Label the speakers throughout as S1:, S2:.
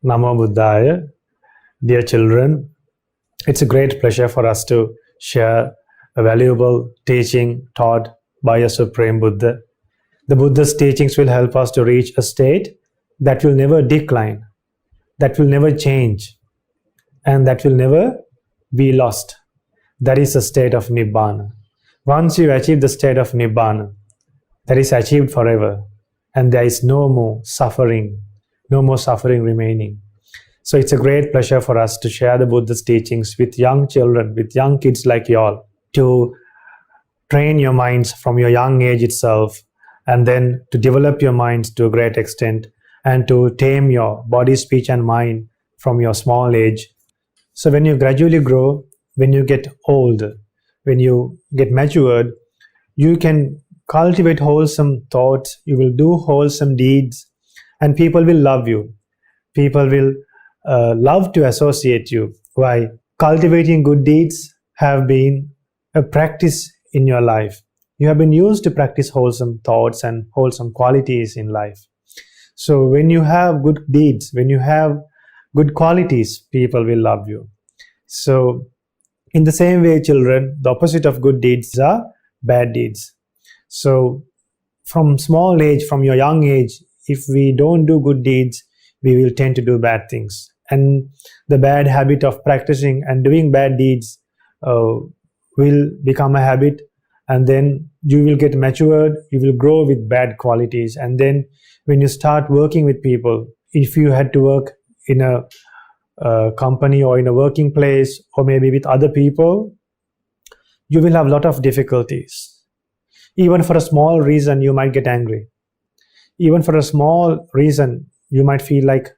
S1: Namo Buddhaya. Dear children, it's a great pleasure for us to share a valuable teaching taught by a Supreme Buddha. The Buddha's teachings will help us to reach a state that will never decline, that will never change, and that will never be lost. That is the state of Nibbana. Once you achieve the state of Nibbana, that is achieved forever, and there is no more suffering remaining. So it's a great pleasure for us to share the Buddha's teachings with young children, with young kids like you all, to train your minds from your young age itself, and then to develop your minds to a great extent, and to tame your body, speech, and mind from your small age. So when you gradually grow, when you get old, when you get matured, you can cultivate wholesome thoughts, you will do wholesome deeds, and people will love you. People will love to associate you. Why? Cultivating good deeds have been a practice in your life. You have been used to practice wholesome thoughts and wholesome qualities in life. So when you have good deeds, when you have good qualities, people will love you. So in the same way, children, the opposite of good deeds are bad deeds. So from small age, from your young age, if we don't do good deeds, we will tend to do bad things. And the bad habit of practicing and doing bad deeds will become a habit, and then you will get matured, you will grow with bad qualities. And then when you start working with people, if you had to work in a company or in a working place, or maybe with other people, you will have a lot of difficulties. Even for a small reason, you might get angry. Even for a small reason, you might feel like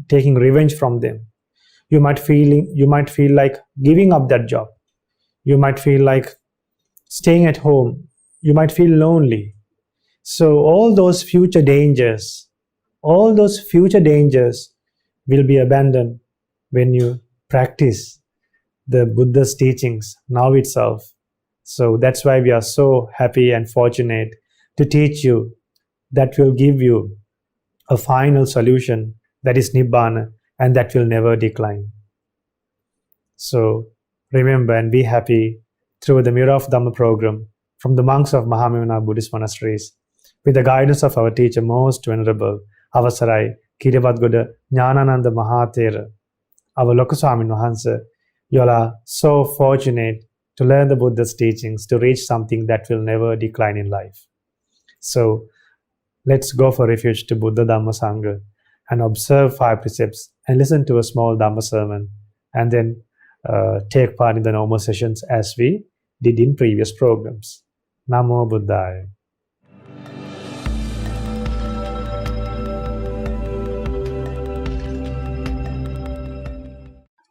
S1: taking revenge from them. You might feel like giving up that job. You might feel like staying at home. You might feel lonely. So all those future dangers will be abandoned when you practice the Buddha's teachings now itself. So that's why we are so happy and fortunate to teach you that will give you a final solution, that is Nibbana, and that will never decline. So remember and be happy through the Mirror of Dhamma program from the monks of Mahamevana Buddhist monasteries, with the guidance of our teacher, Most Venerable Avasarai Kirivatgoda Jnanananda Mahathera, our Lokaswamin Wahansa. You all are so fortunate to learn the Buddha's teachings, to reach something that will never decline in life. So let's go for refuge to Buddha Dhamma Sangha and observe 5 precepts and listen to a small Dhamma sermon, and then take part in the normal sessions as we did in previous programs. Namo Buddhaya.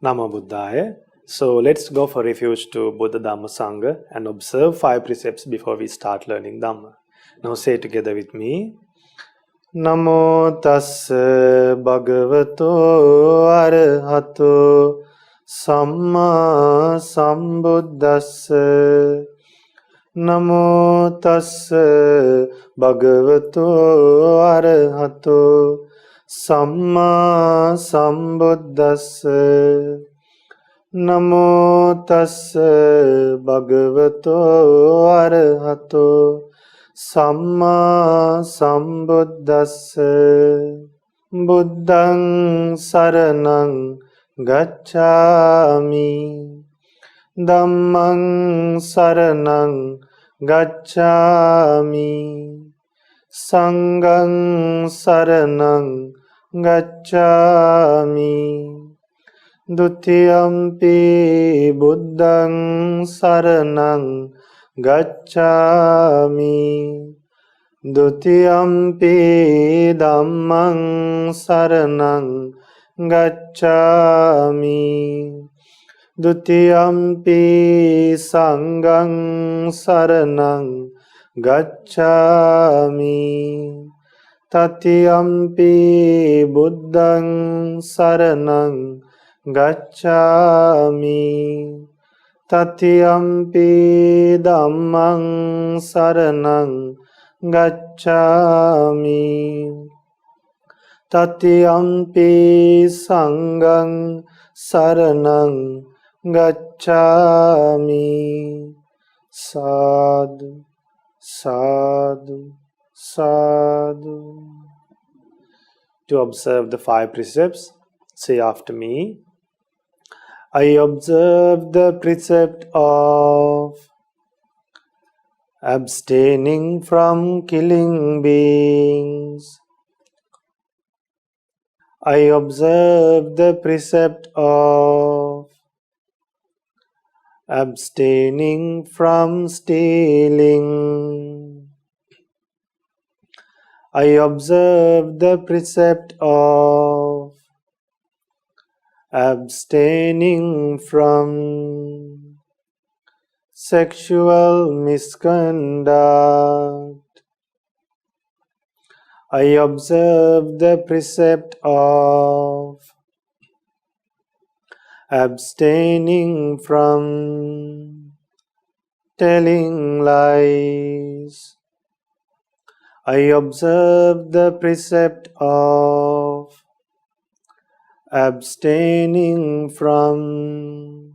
S1: Namo Buddhaya. So let's go for refuge to Buddha Dhamma Sangha and observe 5 precepts before we start learning Dhamma. Now say together with me. Namo tassa bhagavato arahato samma sambuddhassa. Namo tassa bhagavato arahato samma sambuddhassa. Namo tassa bhagavato arahato samma sambuddhassa. Buddhaṃ saraṇaṃ gacchāmi. Dhammaṃ saraṇaṃ gacchāmi. Saṅghaṃ saraṇaṃ gacchāmi. Dutiyampi buddhaṃ saraṇaṃ gacchāmi. Dutiyampi dhammaṃ saraṇaṃ gacchāmi. Dutiyampi saṅghaṃ saraṇaṃ gacchāmi. Tatiyampi buddhaṃ saraṇaṃ gacchāmi. Tatiyampi dhammaṃ saraṇaṃ gacchāmi.
S2: Tatiyampi sanghang saranang gacchami. Sadhu, sadhu, sadhu. To observe the 5 precepts, say after me. I observe the precept of abstaining from killing beings. I observe the precept of abstaining from stealing. I observe the precept of abstaining from sexual misconduct. I observe the precept of abstaining from telling lies. I observe the precept of abstaining from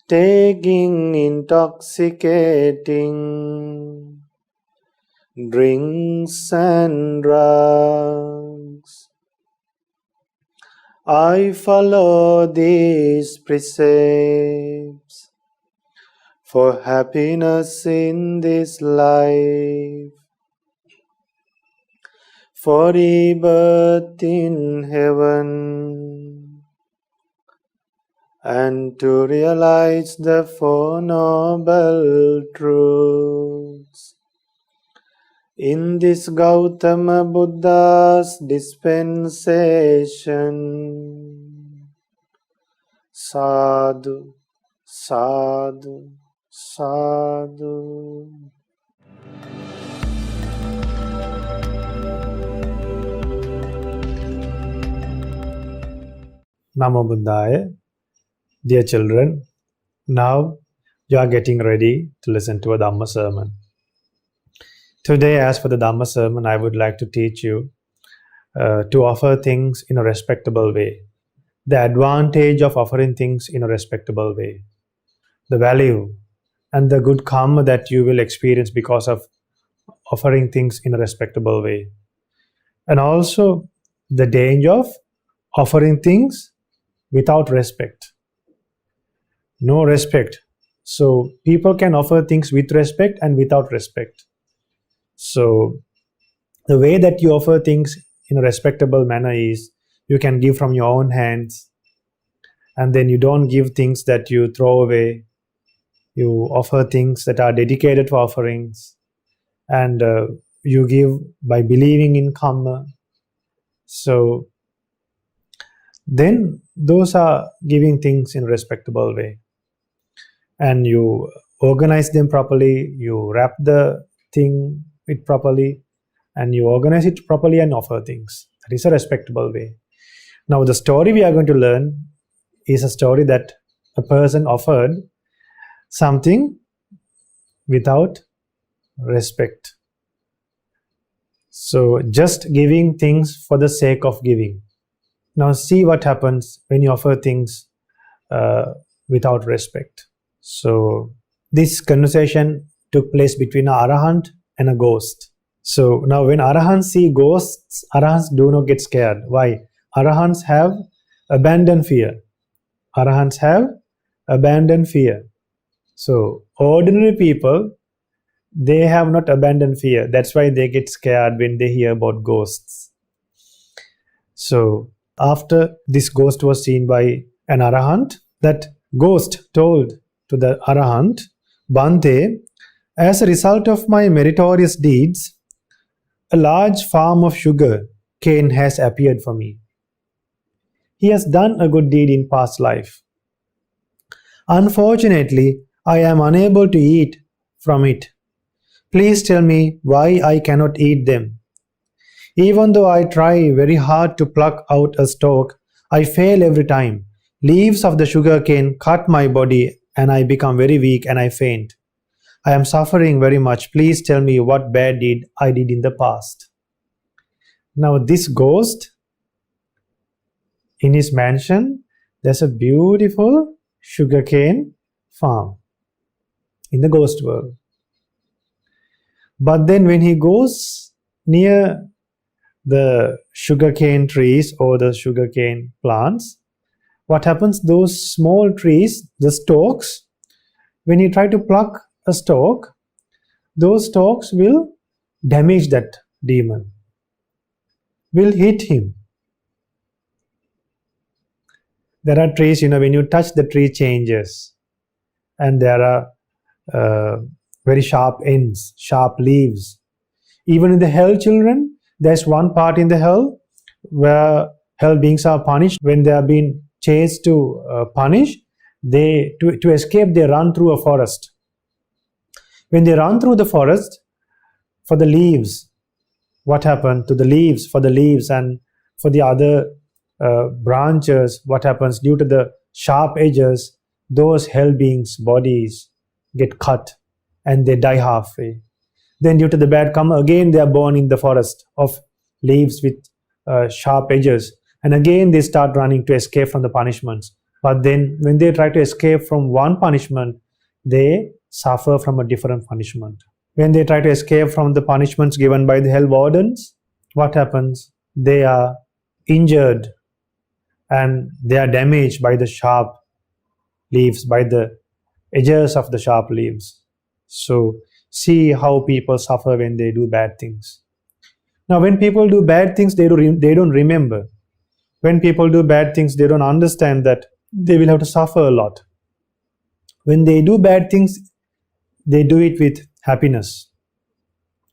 S2: taking intoxicating drinks and drugs. I follow these precepts for happiness in this life, for rebirth in heaven, and to realize the Four Noble Truths. In this Gautama Buddha's dispensation. Sadhu, sadhu, sadhu.
S1: Namo Buddhaya. Dear children, now you are getting ready to listen to a Dhamma sermon. Today, as for the Dhamma sermon, I would like to teach you to offer things in a respectable way. The advantage of offering things in a respectable way. The value and the good karma that you will experience because of offering things in a respectable way. And also the danger of offering things without respect. No respect. So people can offer things with respect and without respect. So the way that you offer things in a respectable manner is you can give from your own hands, and then you don't give things that you throw away. You offer things that are dedicated for offerings, and you give by believing in karma. So then those are giving things in a respectable way. And you organize them properly, you wrap the thing it properly, and you organize it properly and offer things. That is a respectable way. Now the story we are going to learn is a story that a person offered something without respect. So just giving things for the sake of giving. Now see what happens when you offer things without respect. So this conversation took place between an arahant and a ghost. So now when arahants see ghosts, arahants do not get scared. Why? Arahants have abandoned fear. Arahants have abandoned fear. So ordinary people, they have not abandoned fear. That's why they get scared when they hear about ghosts. So after this ghost was seen by an arahant, that ghost told to the arahant, Bhante, as a result of my meritorious deeds, a large farm of sugar cane has appeared for me. He has done a good deed in past life. Unfortunately, I am unable to eat from it. Please tell me why I cannot eat them. Even though I try very hard to pluck out a stalk, I fail every time. Leaves of the sugar cane cut my body and I become very weak and I faint. I am suffering very much. Please tell me what bad deed I did in the past. Now this ghost, in his mansion, there's a beautiful sugarcane farm in the ghost world. But then when he goes near the sugarcane trees or the sugarcane plants, what happens? Those small trees, the stalks, when you try to pluck a stalk, those stalks will damage that demon, will hit him. There are trees, when you touch the tree changes, and there are very sharp ends, sharp leaves. Even in the hell, children, there's one part in the hell where hell beings are punished. When they are being chased to punish, to escape, they run through a forest. When they run through the forest, for the leaves, what happened to the leaves? For the leaves and for the other branches, what happens? Due to the sharp edges, those hell beings' bodies get cut and they die halfway. Then due to the bad karma, again they are born in the forest of leaves with sharp edges, and again they start running to escape from the punishments. But then when they try to escape from one punishment, they suffer from a different punishment. When they try to escape from the punishments given by the hell wardens, what happens? They are injured and they are damaged by the sharp leaves, by the edges of the sharp leaves. So see how people suffer when they do bad things. Now when people do bad things, they don't remember. When people do bad things, they don't understand that they will have to suffer a lot. When they do bad things, they do it with happiness.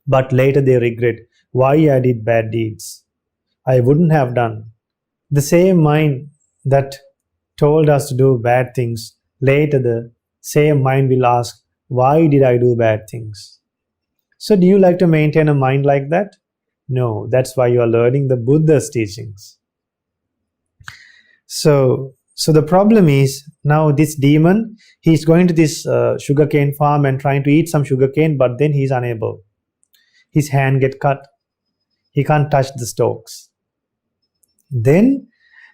S1: But later they regret, why I did bad deeds. I wouldn't have done. The same mind that told us to do bad things, later the same mind will ask, why did I do bad things? So do you like to maintain a mind like that? No, that's why you are learning the Buddha's teachings. So the problem is, now this demon, he's going to this sugarcane farm and trying to eat some sugarcane, but then he's unable. His hand get cut. He can't touch the stalks. Then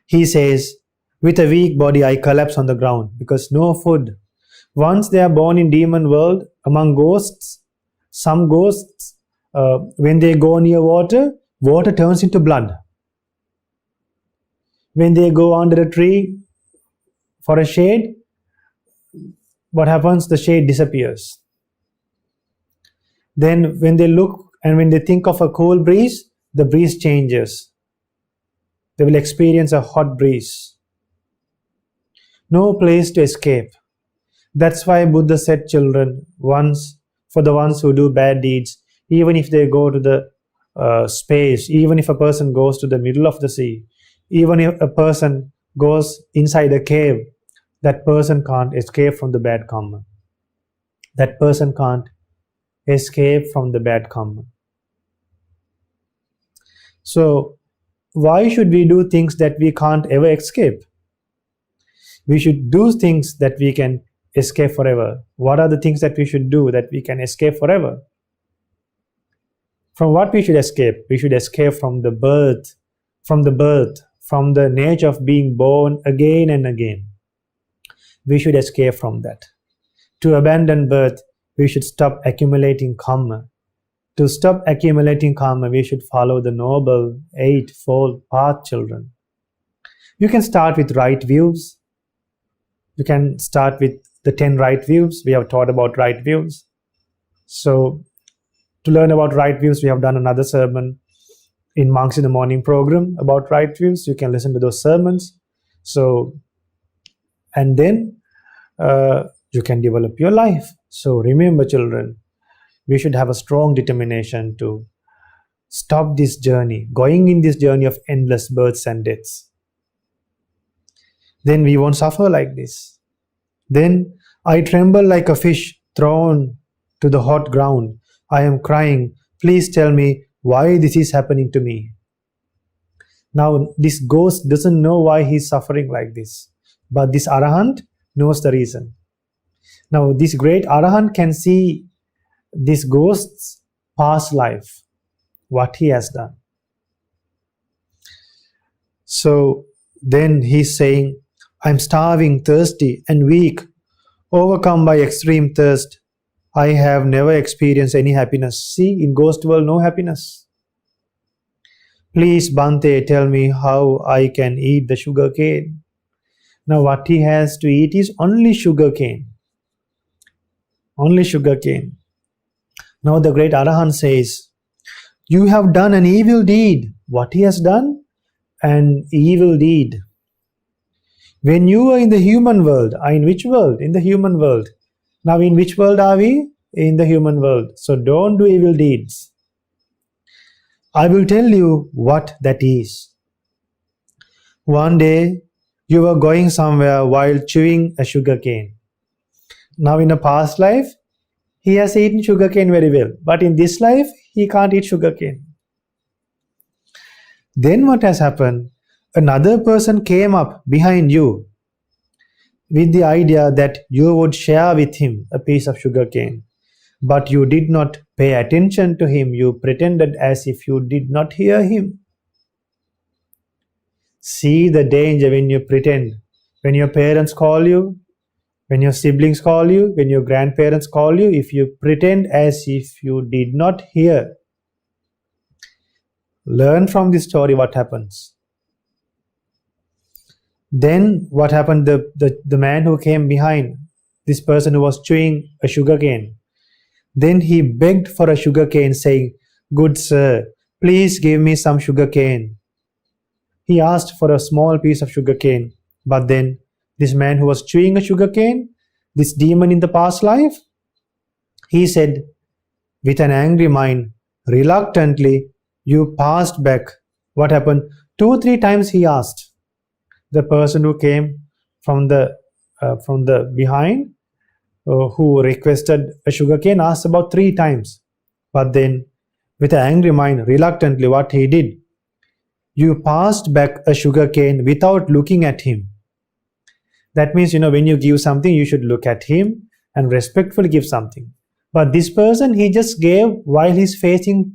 S1: he says, with a weak body I collapse on the ground because no food. Once they are born in demon world among ghosts, some ghosts, when they go near water, water turns into blood. When they go under a tree for a shade, what happens? The shade disappears. Then when they look and when they think of a cool breeze, the breeze changes. They will experience a hot breeze. No place to escape. That's why Buddha said, children, once for the ones who do bad deeds, even if they go to the space, even if a person goes to the middle of the sea, even if a person goes inside a cave, that person can't escape from the bad karma. That person can't escape from the bad karma. So why should we do things that we can't ever escape? We should do things that we can escape forever. What are the things that we should do that we can escape forever? From what we should escape? We should escape from the birth, from the nature of being born again and again. We should escape from that. To abandon birth, we should stop accumulating karma. To stop accumulating karma, we should follow the noble eightfold path, children. You can start with right views. You can start with the 10 right views. We have taught about right views. So to learn about right views, we have done another sermon in Monks in the Morning program about right views. You can listen to those sermons. So, and then you can develop your life. So remember, children, we should have a strong determination to stop this journey, going in this journey of endless births and deaths. Then we won't suffer like this. Then I tremble like a fish thrown to the hot ground. I am crying, please tell me why this is happening to me. Now this ghost doesn't know why he's suffering like this, but this Arahant knows the reason. Now this great Arahant can see this ghost's past life, what he has done. So then he's saying, I'm starving, thirsty, and weak, overcome by extreme thirst. I have never experienced any happiness. See, in ghost world, no happiness. Please, Bhante, tell me how I can eat the sugar cane. Now what he has to eat is only sugar cane. Only sugar cane. Now the great Arahant says, you have done an evil deed. What he has done? An evil deed. When you were in the human world, in which world? In the human world. Now in which world are we? In the human world. So don't do evil deeds. I will tell you what that is. One day, you were going somewhere while chewing a sugar cane. Now in a past life, he has eaten sugar cane very well. But in this life, he can't eat sugar cane. Then what has happened? Another person came up behind you with the idea that you would share with him a piece of sugar cane. But you did not pay attention to him. You pretended as if you did not hear him. See the danger when you pretend. When your parents call you, when your siblings call you, when your grandparents call you, if you pretend as if you did not hear. Learn from this story what happens. Then what happened? The man who came behind, this person who was chewing a sugar cane, then he begged for a sugar cane, saying, good sir, please give me some sugar cane. He asked for a small piece of sugar cane. But then this man who was chewing a sugar cane, this demon in the past life, he said, with an angry mind, reluctantly, you passed back. What happened? 2-3 times he asked. The person who came from the behind, who requested a sugar cane, asked about 3 times. But then, with an angry mind, reluctantly, what he did? You passed back a sugar cane without looking at him. That means, when you give something, you should look at him and respectfully give something. But this person, he just gave while he's facing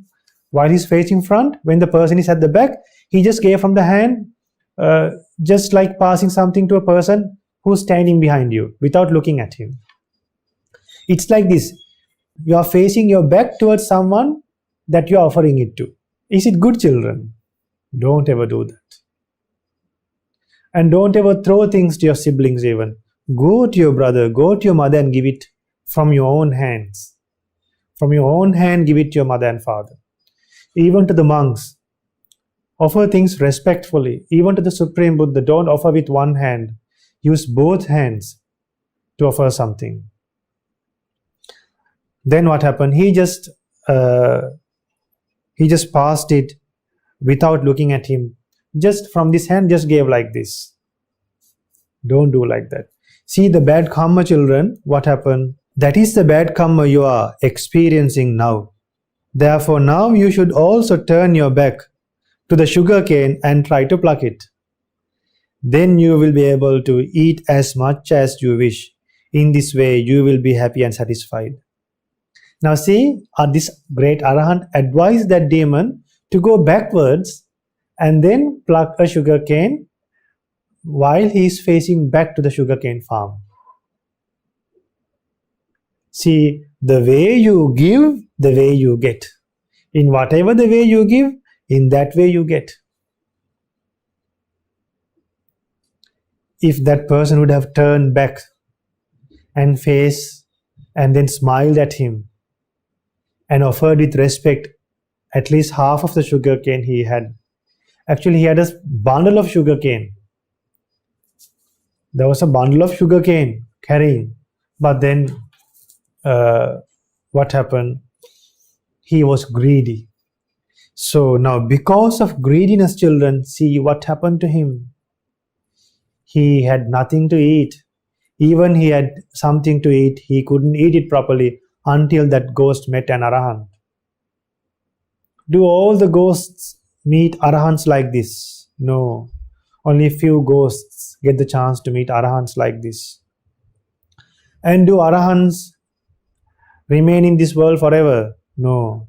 S1: front. When the person is at the back, he just gave from the hand, just like passing something to a person who's standing behind you without looking at him. It's like this. You are facing your back towards someone that you are offering it to. Is it good, children? Don't ever do that. And don't ever throw things to your siblings even. Go to your brother, go to your mother and give it from your own hands. From your own hand, give it to your mother and father. Even to the monks, offer things respectfully. Even to the Supreme Buddha, don't offer with one hand. Use both hands to offer something. Then what happened? He just passed it without looking at him. Just from this hand, just gave like this. Don't do like that. See the bad karma, children. What happened? That is the bad karma you are experiencing now. Therefore, now you should also turn your back to the sugar cane and try to pluck it. Then you will be able to eat as much as you wish. In this way, you will be happy and satisfied. Now see, this great Arahant advised that demon to go backwards and then pluck a sugar cane while he is facing back to the sugar cane farm. See, the way you give, the way you get. In whatever the way you give, in that way you get. If that person would have turned back and faced and then smiled at him and offered with respect at least half of the sugar cane he had. Actually, he had a bundle of sugar cane. There was a bundle of sugar cane carrying. But then what happened? He was greedy. So now because of greediness, children, see what happened to him. He had nothing to eat. Even he had something to eat, he couldn't eat it properly until that ghost met an Arahant. Do all the ghosts meet Arahants like this? No. Only few ghosts get the chance to meet Arahants like this. And do Arahants remain in this world forever? No.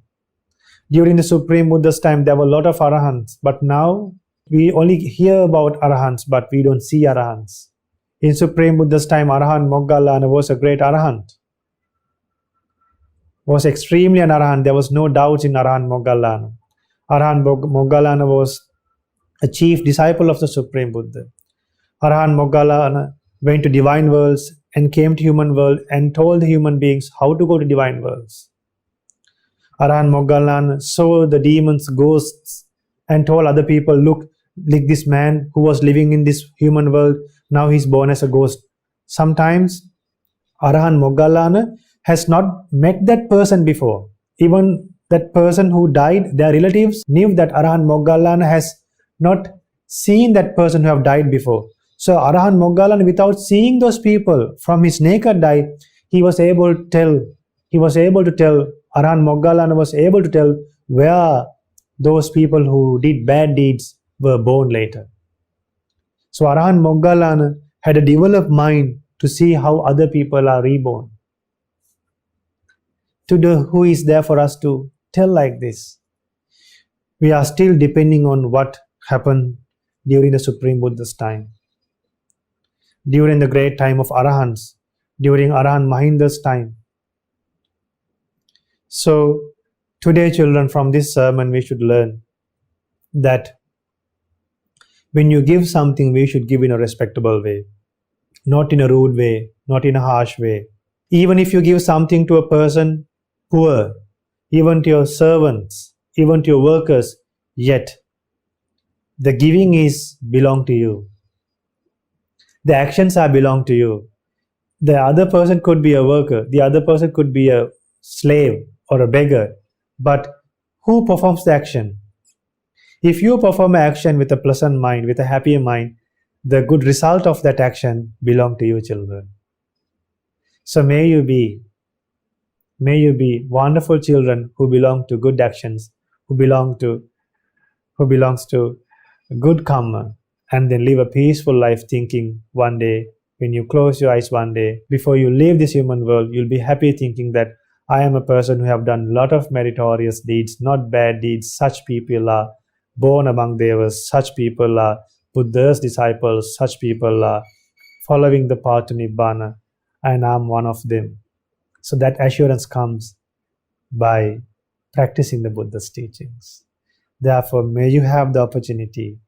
S1: During the Supreme Buddha's time, there were a lot of Arahants. But now, We only hear about Arahants, but we don't see Arahants. In Supreme Buddha's time, Arahant Moggallana was a great Arahant. Was extremely an Arahant. There was no doubt in Arahant Moggallana. Arahant Moggallana was a chief disciple of the Supreme Buddha. Arahant Moggallana went to divine worlds and came to human world and told the human beings how to go to divine worlds. Arahant Moggallana saw the demons, ghosts, and told other people, look, like this man who was living in this human world, now he's born as a ghost. Sometimes Arahant Moggallana has not met that person before. Even that person who died, their relatives knew that Arahant Moggallana has not seen that person who have died before. So Arahant Moggallana, without seeing those people from his naked eye, he was able to tell, Arahant Moggallana was able to tell where those people who did bad deeds were born later. So Arahant Moggallana had a developed mind to see how other people are reborn. Who is there for us to tell like this? We are still depending on what happened during the Supreme Buddha's time, during the great time of Arahants, during Arahant Mahinda's time. So today, children, from this sermon we should learn that when you give something, we should give in a respectable way, not in a rude way, not in a harsh way. Even if you give something to a person poor, even to your servants, even to your workers, yet the giving is belong to you. The actions are belong to you. The other person could be a worker, the other person could be a slave or a beggar, but who performs the action? If you perform an action with a pleasant mind, with a happy mind, the good result of that action belong to you, children. So may you be wonderful children who belong to good actions, who belongs to good karma, and then live a peaceful life, thinking one day, when you close your eyes one day, before you leave this human world, you'll be happy thinking that I am a person who have done a lot of meritorious deeds, not bad deeds. Such people are born among Devas, such people are Buddha's disciples, such people are following the path to Nibbana, and I'm one of them. So that assurance comes by practicing the Buddha's teachings. Therefore, may you have the opportunity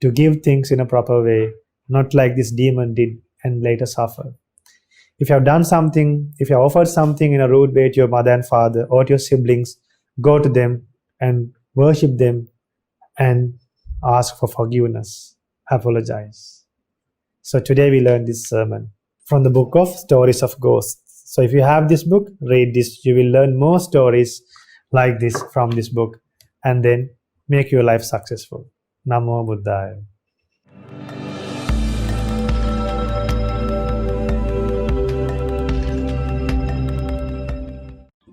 S1: to give things in a proper way, not like this demon did and later suffer. If you have done something, if you have offered something in a rude way to your mother and father or to your siblings, go to them and worship them and ask for forgiveness. Apologize. So today we learned this sermon from the book of Stories of Ghosts. So if you have this book, read this. You will learn more stories like this from this book and then make your life successful. Namo Buddhaya.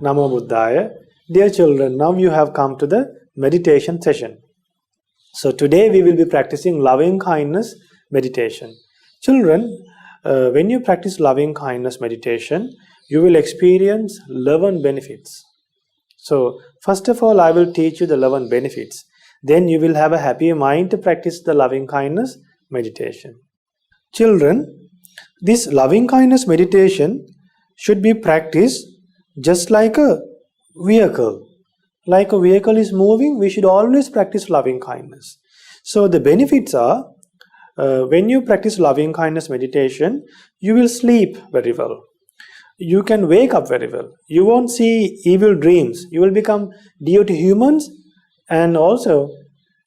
S1: Namo Buddhaya. Dear children, now you have come to the meditation session. So today we will be practicing loving kindness meditation. Children, when you practice loving kindness meditation, you will experience 11 benefits. So first of all, I will teach you the 11 benefits. Then you will have a happy mind to practice the loving kindness meditation. Children, this loving kindness meditation should be practiced just like a vehicle. Like a vehicle is moving, we should always practice loving kindness. So the benefits are, when you practice loving kindness meditation, you will sleep very well. You can wake up very well. You won't see evil dreams. You will become dear to humans, and also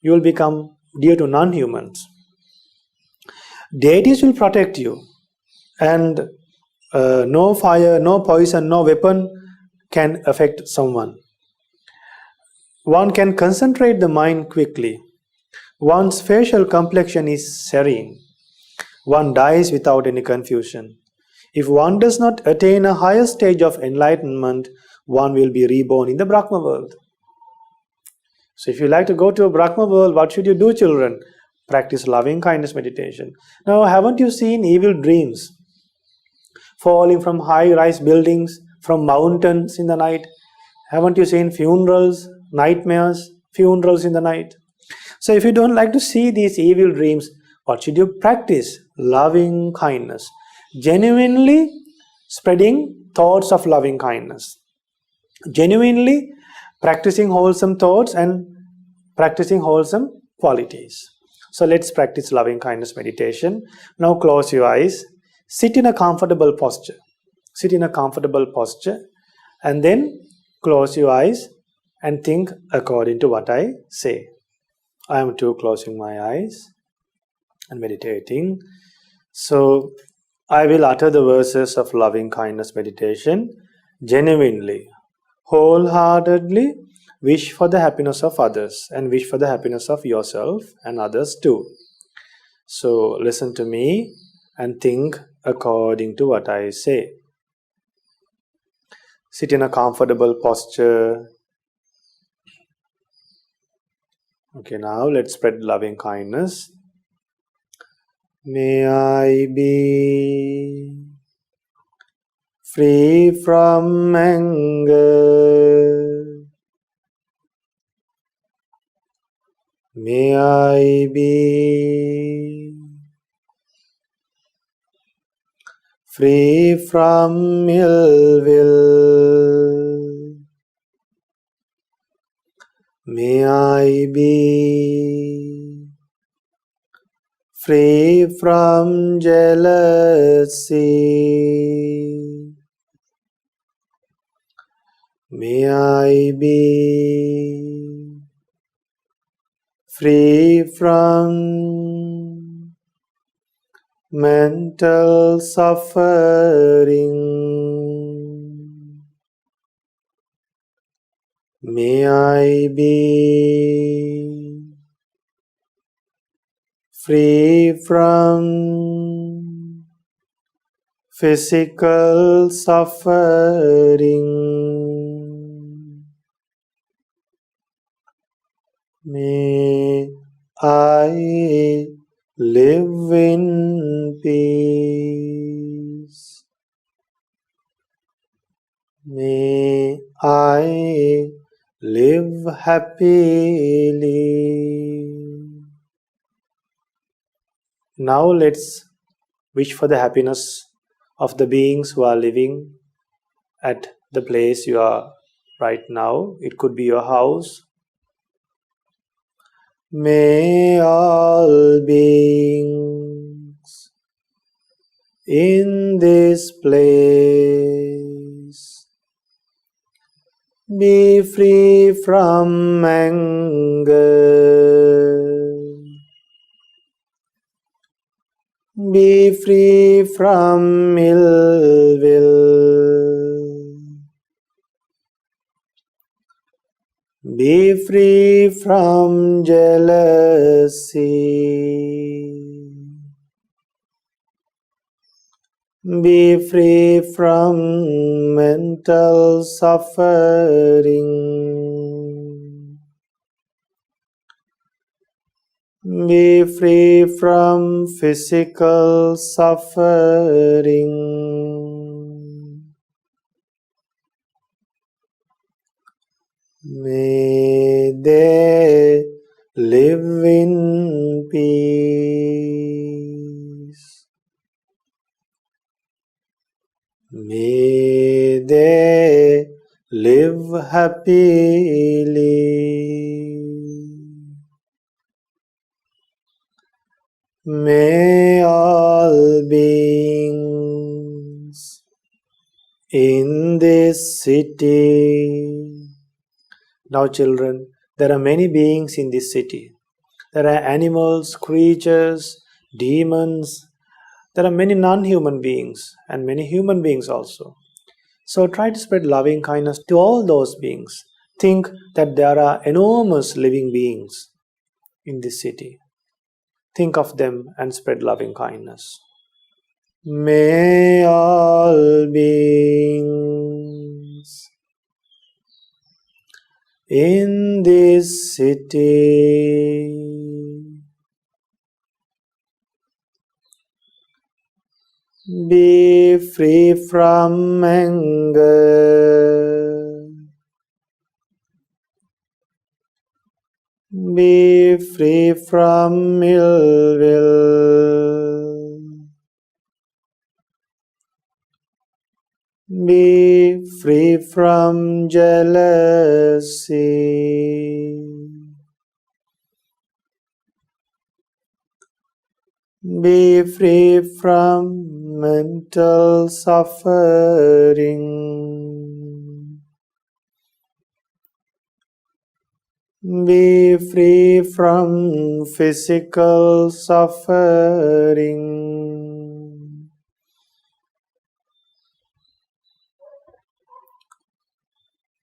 S1: you will become dear to non-humans. Deities will protect you, and no fire, no poison, no weapon can affect someone. One can concentrate the mind quickly. One's facial complexion is serene. One dies without any confusion. If one does not attain a higher stage of enlightenment, one will be reborn in the Brahma world. So if you like to go to a Brahma world, what should you do, children? Practice loving kindness meditation. Now, haven't you seen evil dreams? Falling from high-rise buildings, from mountains in the night? Haven't you seen funerals, nightmares, funerals in the night?
S2: So if you don't like to see these evil dreams, what should you practice? Loving kindness. Genuinely spreading thoughts of loving kindness. Genuinely practicing wholesome thoughts and practicing wholesome qualities. So let's practice loving kindness meditation. Now close your eyes. Sit in a comfortable posture. Sit in a comfortable posture and then close your eyes and think according to what I say. I am too closing my eyes and meditating. So I will utter the verses of loving kindness meditation genuinely, wholeheartedly. Wish for the happiness of others and wish for the happiness of yourself and others too. So listen to me and think according to what I say. Sit in a comfortable posture. Okay, now let's spread loving kindness. May I be free from anger. May I be free from ill will. May I be free from jealousy. May I be free from mental suffering. May I be free from physical suffering. May I live in peace. May I live happily. Now let's wish for the happiness of the beings who are living at the place you are right now. It could be your house. May all beings in this place be free from anger, be free from ill will, be free from jealousy, be free from mental suffering, be free from physical suffering. May they live in peace. May they live happily. May all beings in this city. Now children, there are many beings in this city. There are animals, creatures, demons. There are many non-human beings and many human beings also. So try to spread loving kindness to all those beings. Think that there are enormous living beings in this city. Think of them and spread loving kindness. May all beings in this city be free from anger, be Be free from ill will. Be free from jealousy. Be free from mental suffering. Be free from physical suffering.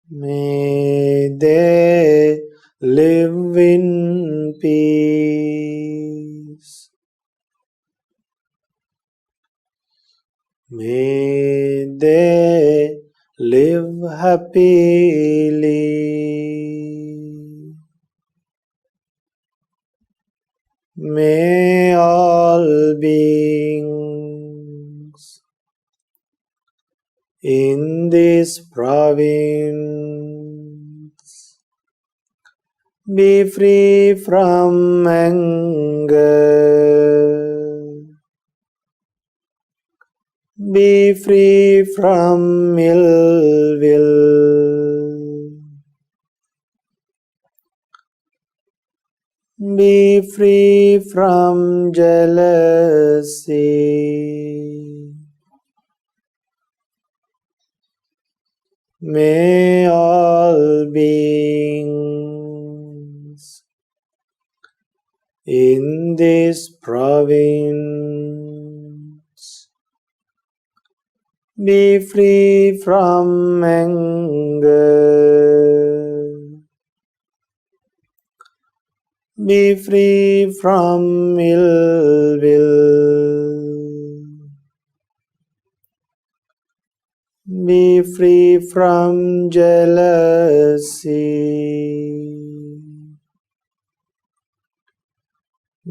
S2: May they live in peace. May they live happily. May all beings in this province be free from anger. Be free from ill will. Be free from jealousy. May all beings in this province be free from anger. Be free from ill will. Be free from jealousy.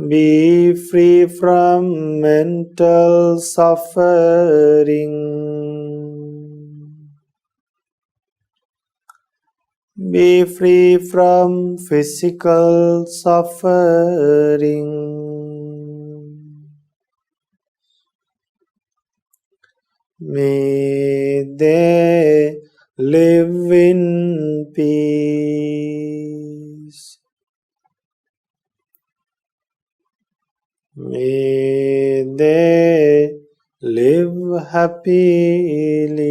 S2: Be free from mental suffering. Be free from physical suffering. May they live in peace. May they live happily.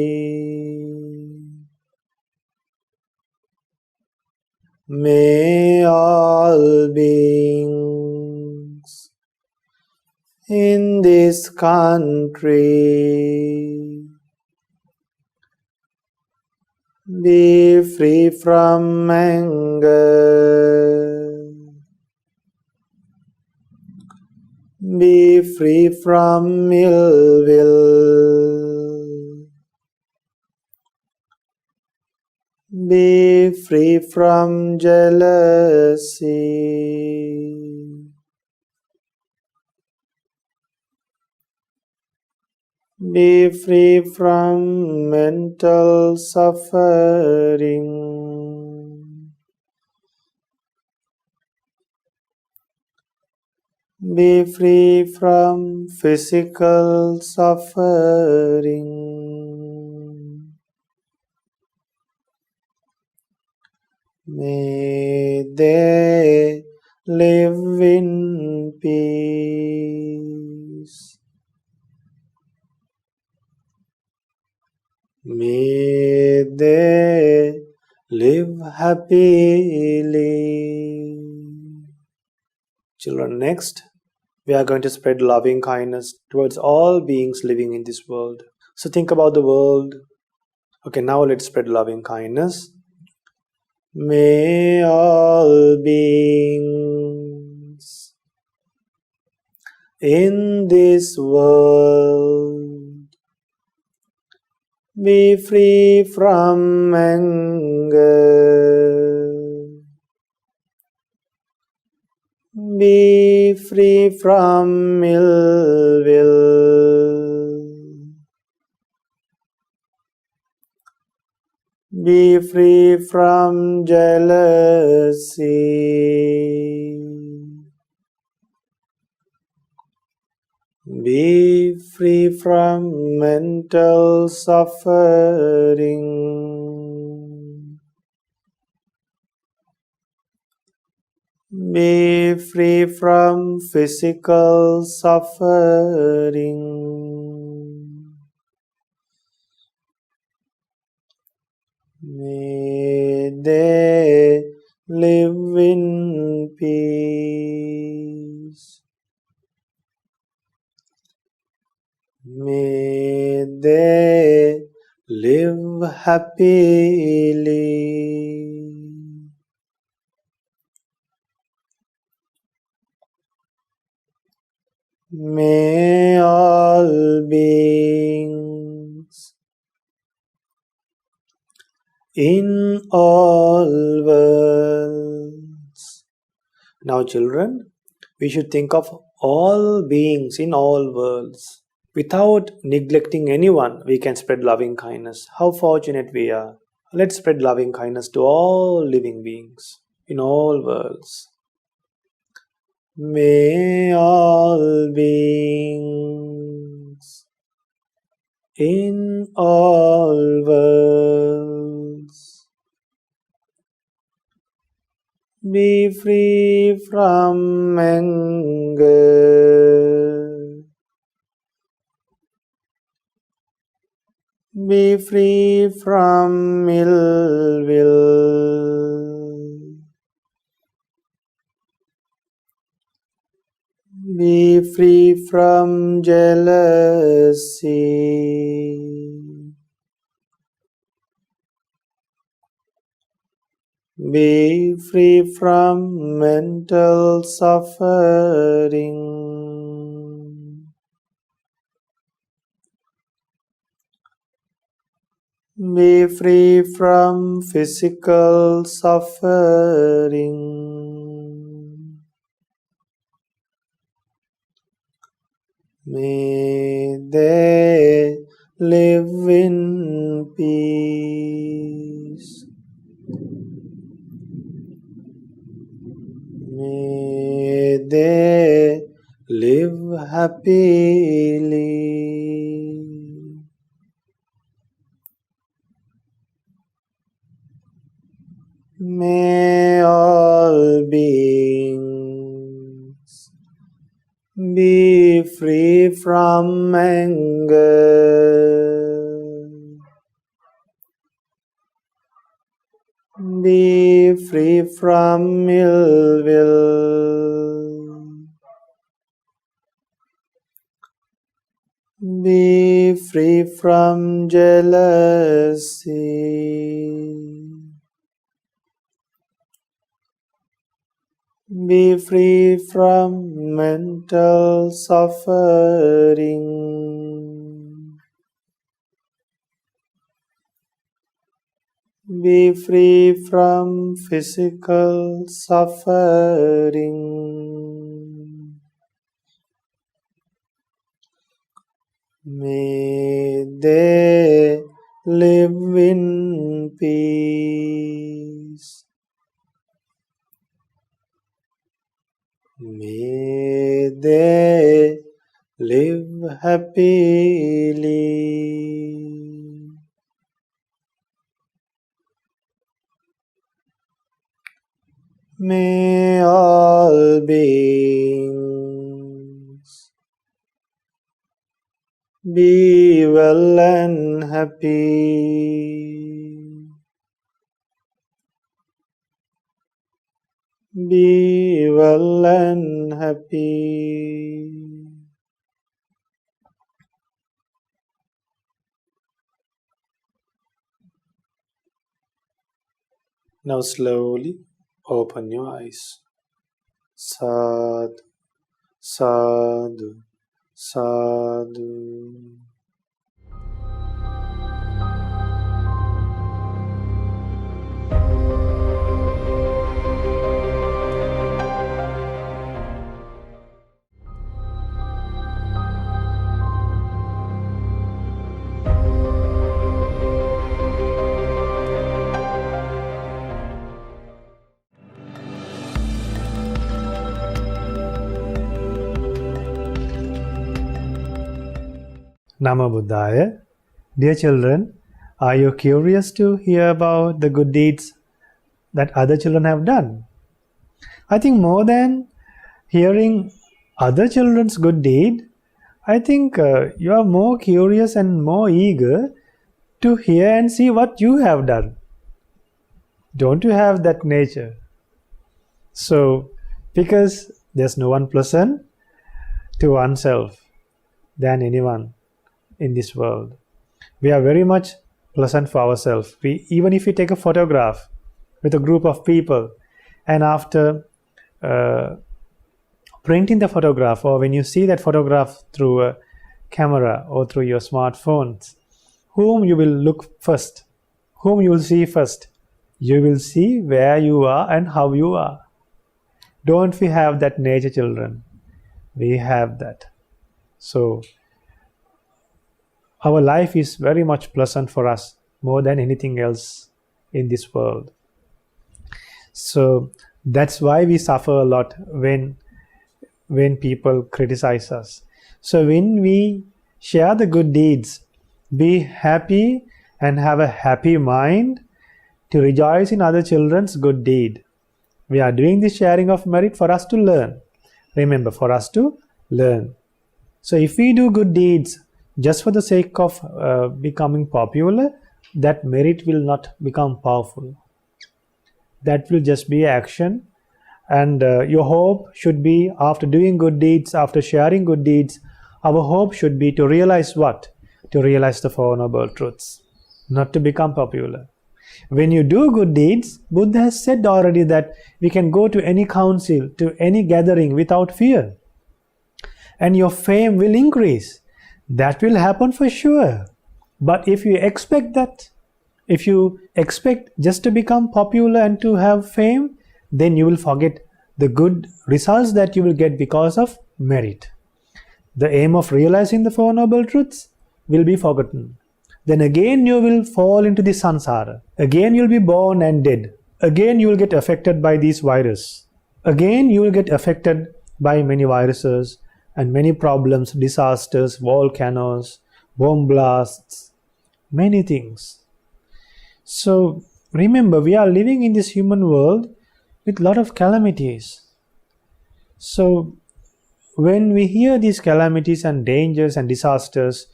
S2: May all beings in this country be free from anger. Be free from ill will. Be free from jealousy. Be free from mental suffering. Be free from physical suffering. May they live in peace. May they live happily. Children, next, we are going to spread loving kindness towards all beings living in this world. So think about the world. Okay, now let's spread loving kindness. May all beings in this world be free from anger. Be free from ill will. Be free from jealousy. Be free from mental suffering. Be free from physical suffering. May they live in peace. May they live happily. May all beings in all worlds. Now, children, we should think of all beings in all worlds. Without neglecting anyone, we can spread loving kindness. How fortunate we are. Let's spread loving kindness to all living beings in all worlds. May all beings in all worlds be free from anger. Be free from ill will. Be free from jealousy. Be free from mental suffering. Be free from physical suffering. May they live in peace. May they live happily. May all beings be free from anger. Be free from ill will. Be free from jealousy. Be free from mental suffering. Be free from physical suffering. May they live in peace. May they live happily. May all beings be well and happy. Be well and happy. Now slowly open your eyes. Sadhu, sadhu, sadhu.
S1: Namo Buddhaya. Dear children, are you curious to hear about the good deeds that other children have done? I think more than hearing other children's good deed, I think you are more curious and more eager to hear and see what you have done. Don't you have that nature? So, because there's no one pleasant to oneself than anyone in this world. We are very much pleasant for ourselves. Even if we take a photograph with a group of people, and after printing the photograph, or when you see that photograph through a camera or through your smartphones, whom you will look first? Whom you will see first? You will see where you are and how you are. Don't we have that nature, children? We have that. So, our life is very much pleasant for us, more than anything else in this world. So, that's why we suffer a lot when people criticize us. So, when we share the good deeds, be happy and have a happy mind to rejoice in other children's good deed. We are doing this sharing of merit for us to learn. Remember, for us to learn. So if we do good deeds just for the sake of becoming popular, that merit will not become powerful. That will just be action. And your hope should be, after doing good deeds, after sharing good deeds, our hope should be to realize what? To realize the Four Noble Truths, not to become popular. When you do good deeds, Buddha has said already that we can go to any council, to any gathering without fear. And your fame will increase. That will happen for sure. But if you expect that, if you expect just to become popular and to have fame, then you will forget the good results that you will get because of merit. The aim of realizing the Four Noble Truths will be forgotten. Then again you will fall into the samsara. Again you will be born and dead. Again you will get affected by these viruses. Again you will get affected by many viruses and many problems, disasters, volcanoes, bomb blasts, many things. So remember, we are living in this human world with a lot of calamities. So when we hear these calamities and dangers and disasters,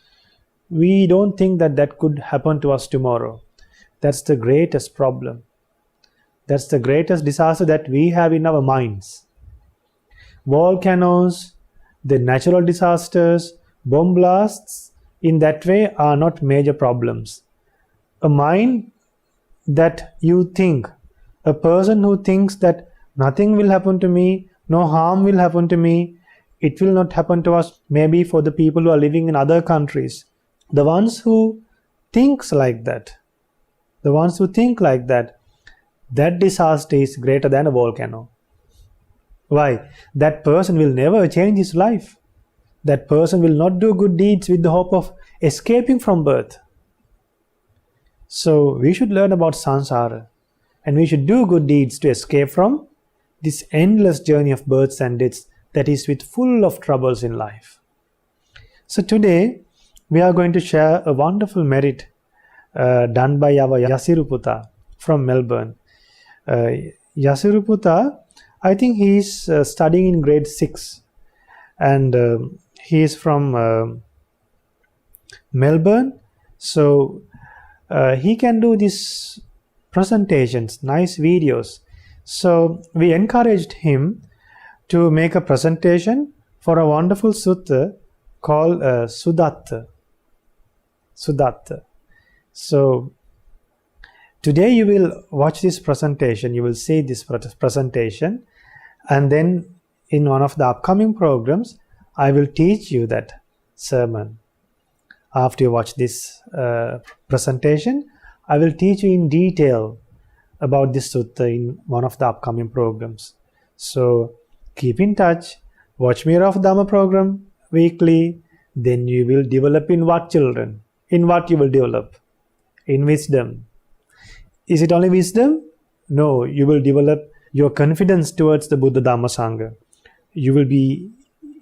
S1: we don't think that that could happen to us tomorrow. That's the greatest problem. That's the greatest disaster that we have in our minds. Volcanoes, the natural disasters, bomb blasts, in that way are not major problems. A mind that you think, a person who thinks that nothing will happen to me, no harm will happen to me, it will not happen to us, maybe for the people who are living in other countries. The ones who think like that, that disaster is greater than a volcano. Why? That person will never change his life. That person will not do good deeds with the hope of escaping from birth. So we should learn about samsara, and we should do good deeds to escape from this endless journey of births and deaths that is with full of troubles in life. So today we are going to share a wonderful merit done by our Yasiruputa from Melbourne. Yasiruputa, I think he is studying in grade 6, and he is from Melbourne. So he can do these presentations, nice videos. So we encouraged him to make a presentation for a wonderful sutta called Sudatta. So today you will watch this presentation, you will see this presentation, and then in one of the upcoming programs I will teach you that sermon. After you watch this presentation, I will teach you in detail about this sutta in one of the upcoming programs. So keep in touch, watch Mirror of Dhamma program weekly, then you will develop in what, children? In what you will develop? In wisdom. Is it only wisdom? No, you will develop your confidence towards the Buddha Dhamma Sangha. You will be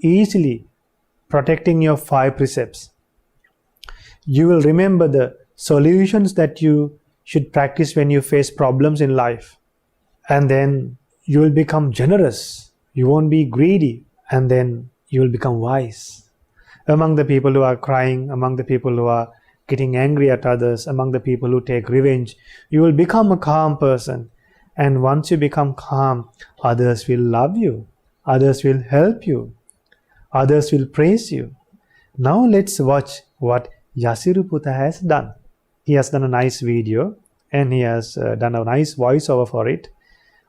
S1: easily protecting your 5 precepts. You will remember the solutions that you should practice when you face problems in life. And then you will become generous. You won't be greedy. And then you will become wise. Among the people who are crying, among the people who are getting angry at others, among the people who take revenge, you will become a calm person. And once you become calm, others will love you. Others will help you. Others will praise you. Now let's watch what Yasiruputta has done. He has done a nice video and he has done a nice voiceover for it.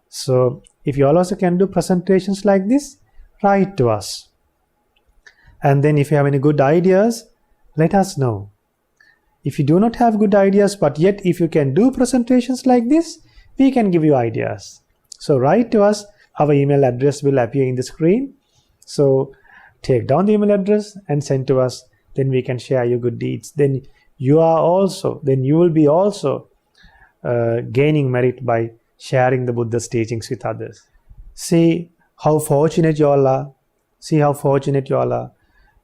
S1: So if you all also can do presentations like this, write to us. And then if you have any good ideas, let us know. If you do not have good ideas, but yet if you can do presentations like this, we can give you ideas. So write to us. Our email address will appear in the screen. So take down the email address and send to us. Then we can share your good deeds. Then you will be also gaining merit by sharing the Buddha's teachings with others. See how fortunate you all are. See how fortunate you all are.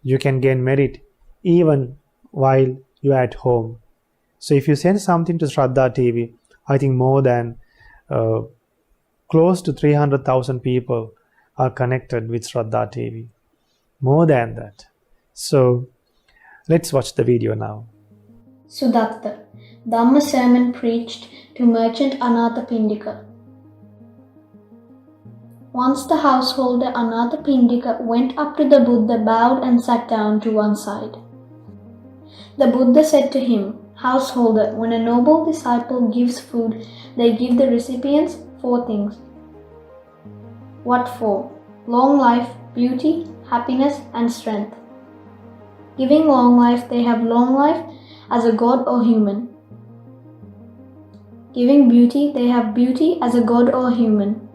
S1: You can gain merit even while you are at home. So if you send something to Shraddha TV, I think more than close to 300,000 people are connected with Shraddha TV. More than that. So let's watch the video now.
S3: Sudatta, Dhamma Sermon preached to merchant Anathapindika. Once the householder Anathapindika went up to the Buddha, bowed and sat down to one side. The Buddha said to him, "Householder, when a noble disciple gives food, they give the recipients 4 things. What for? Long life, beauty, happiness, and strength. Giving long life, they have long life as a god or human. Giving beauty, they have beauty as a god or human.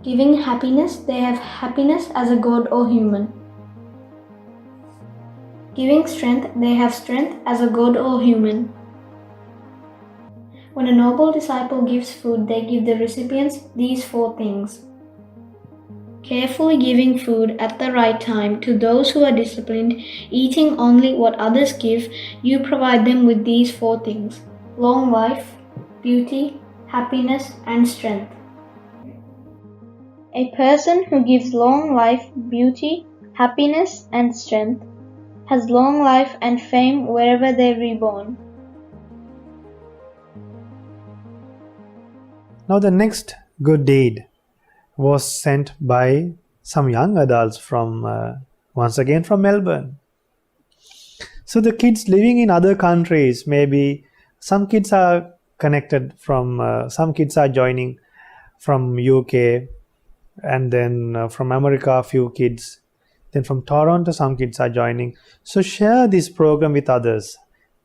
S3: Giving happiness, they have happiness as a god or human. Giving strength, they have strength as a god or human. When a noble disciple gives food, they give the recipients these 4 things. Carefully giving food at the right time to those who are disciplined, eating only what others give, you provide them with these 4 things: long life, beauty, happiness, and strength. A person who gives long life, beauty, happiness, and strength has long life and fame wherever they're reborn."
S1: Now the next good deed was sent by some young adults from, once again from Melbourne. So the kids living in other countries, maybe some kids are connected from, some kids are joining from UK, and then from America a few kids, then from Toronto some kids are joining. So share this program with others.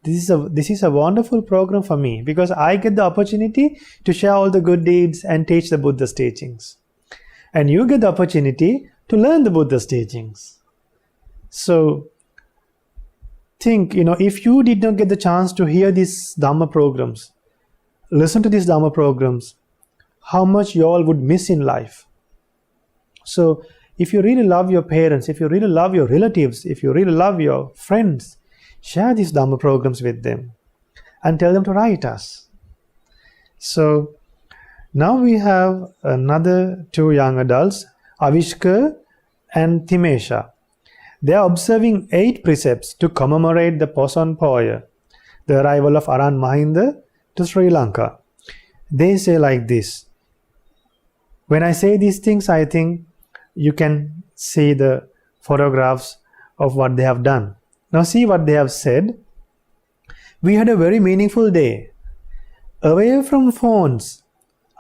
S1: This is a wonderful program for me because I get the opportunity to share all the good deeds and teach the Buddha's teachings. And you get the opportunity to learn the Buddha's teachings. So think, if you did not get the chance to hear these Dhamma programs, listen to these Dhamma programs, how much you all would miss in life. So if you really love your parents, if you really love your relatives, if you really love your friends, share these Dhamma programs with them and tell them to write us. So now we have another 2 young adults, Avishka and Thimesha. They are observing 8 precepts to commemorate the Poson Poya, the arrival of Aran Mahinda to Sri Lanka. They say like this. When I say these things, I think you can see the photographs of what they have done. Now see what they have said. We had a very meaningful day. Away from phones,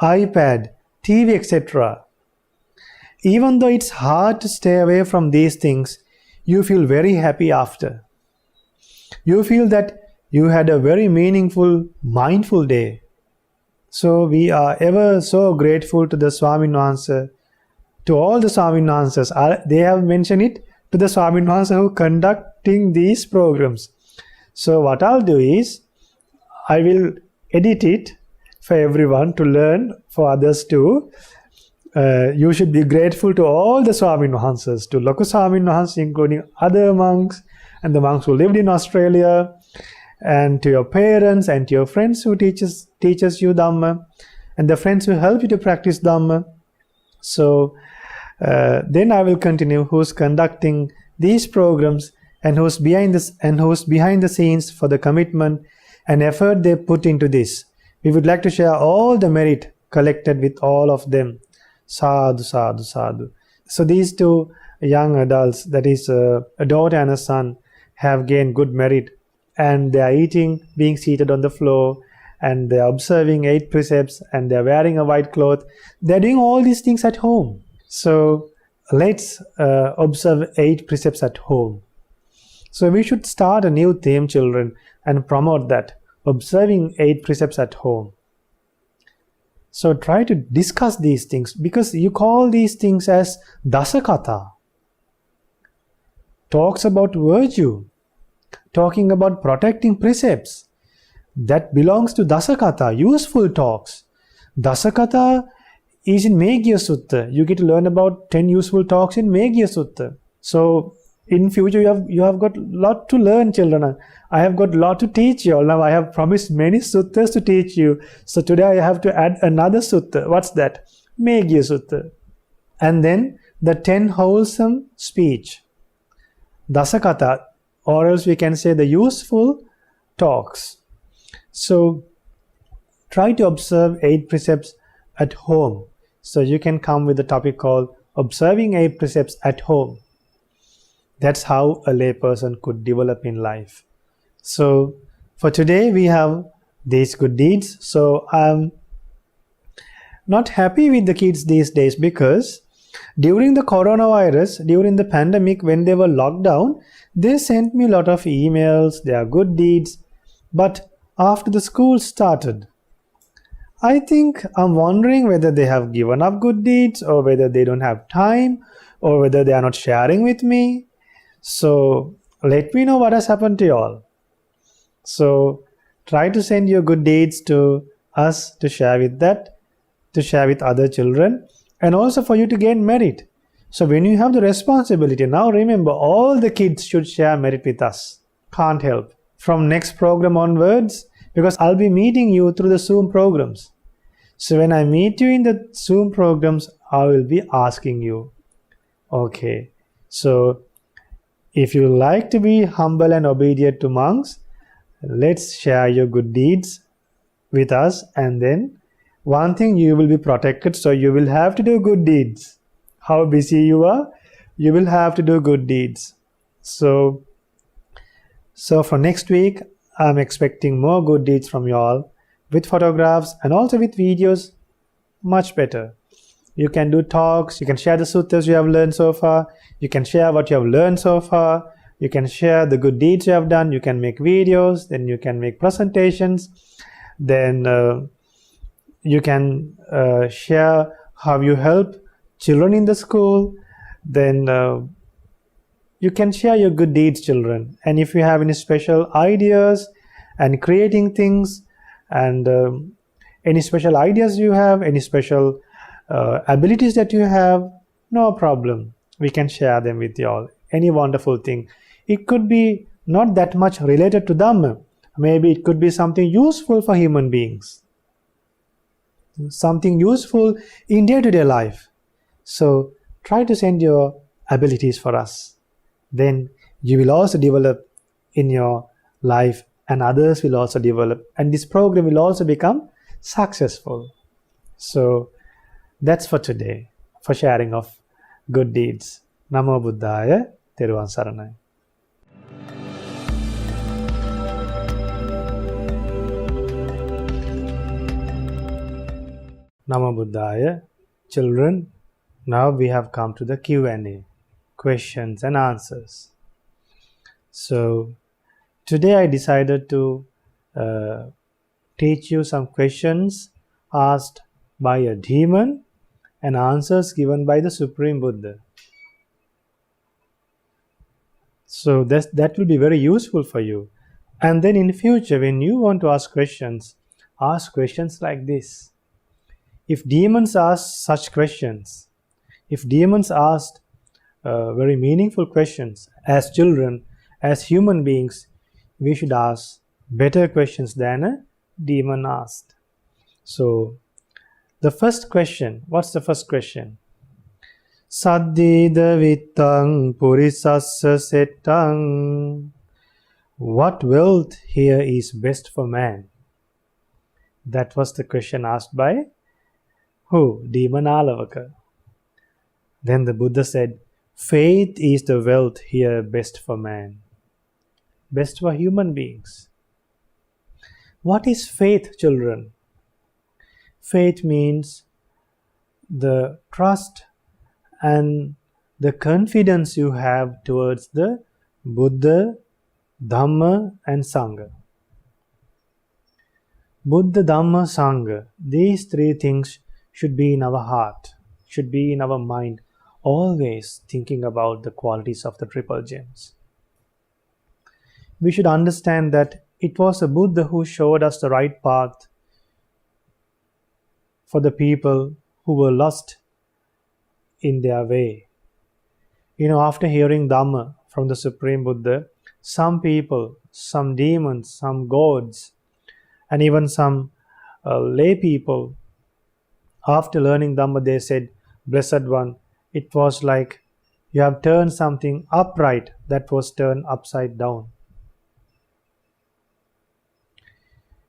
S1: iPad, TV, etc. Even though it's hard to stay away from these things, you feel very happy after. You feel that you had a very meaningful, mindful day. So we are ever so grateful to the Swamin Wahanse, to all the Swamin Wahanses. They have mentioned it to the Swamin Wahanse who conducting these programs. So what I'll do is, I will edit it for everyone to learn, for others to you should be grateful to all the Swamin Wahanses, to Loku Swamin Wahanse, including other monks and the monks who lived in Australia, and to your parents and to your friends who teaches you Dhamma, and the friends who help you to practice Dhamma. So then I will continue who's conducting these programs and who's behind the scenes for the commitment and effort they put into this. We would like to share all the merit collected with all of them. Sadhu, sadhu, sadhu. So these two young adults, that is a daughter and a son, have gained good merit, and they are eating, being seated on the floor, and they are observing 8 precepts, and they are wearing a white cloth. They are doing all these things at home. So let's observe 8 precepts at home. So we should start a new theme, children, and promote that, observing 8 precepts at home. So try to discuss these things, because you call these things as dasakatha. Talks about virtue, talking about protecting precepts. That belongs to dasakatha, useful talks. Dasakatha is in Meghiya Sutta. You get to learn about 10 useful talks in Meghiya Sutta. So in future you have got a lot to learn, children. I have got a lot to teach you all. Now I have promised many suttas to teach you. So today I have to add another sutta. What's that? Meghiya Sutta. And then the 10 wholesome speech. Dasakatha, or else we can say the useful talks. So try to observe 8 precepts at home. So you can come with a topic called observing 8 precepts at home. That's how a layperson could develop in life. So for today we have these good deeds. So I'm not happy with the kids these days, because during the coronavirus, during the pandemic, when they were locked down, they sent me a lot of emails, their good deeds. But after the school started, I think I'm wondering whether they have given up good deeds, or whether they don't have time, or whether they are not sharing with me. So let me know what has happened to you all. So try to send your good deeds to us to share with other children, and also for you to gain merit. So when you have the responsibility, now remember, all the kids should share merit with us. Can't help. From next program onwards, because I'll be meeting you through the Zoom programs. So when I meet you in the Zoom programs, I will be asking you. Okay, so if you like to be humble and obedient to monks, let's share your good deeds with us, and then one thing, you will be protected, so you will have to do good deeds. How busy you are, you will have to do good deeds. So for next week, I'm expecting more good deeds from you all, with photographs and also with videos, much better. You can do talks, you can share the suttas you have learned so far, you can share what you have learned so far, you can share the good deeds you have done, you can make videos, then you can make presentations, then you can share how you help children in the school, then you can share your good deeds, children. And if you have any special ideas and creating things, and any special ideas you have, any special abilities that you have, no problem. We can share them with you all. Any wonderful thing. It could be not that much related to Dhamma. Maybe it could be something useful for human beings. Something useful in day-to-day life. So try to send your abilities for us. Then you will also develop in your life, and others will also develop, and this program will also become successful. So that's for today, for sharing of good deeds. Namo Buddhaya, Theruvan Saranai. Namo Buddhaya. Children, now we have come to the Q&A, questions and answers. So today I decided to teach you some questions asked by a demon and answers given by the Supreme Buddha. So that will be very useful for you. And then in future, when you want to ask questions like this. If demons asked such questions, if demons asked very meaningful questions, as children, as human beings, we should ask better questions than a demon asked. So, the first question, what's the first question? Saddida vittang purisassa settang. What wealth here is best for man? That was the question asked by who? Demon Alavaka. Then the Buddha said, faith is the wealth here best for man, best for human beings. What is faith, children? Faith means the trust and the confidence you have towards the Buddha, Dhamma and Sangha. Buddha, Dhamma, Sangha, these three things should be in our heart, should be in our mind, always thinking about the qualities of the triple gems. We should understand that it was a Buddha who showed us the right path for the people who were lost in their way. After hearing Dhamma from the Supreme Buddha, some people, some demons, some gods, and even some lay people, after learning Dhamma, they said, Blessed One, it was like you have turned something upright that was turned upside down.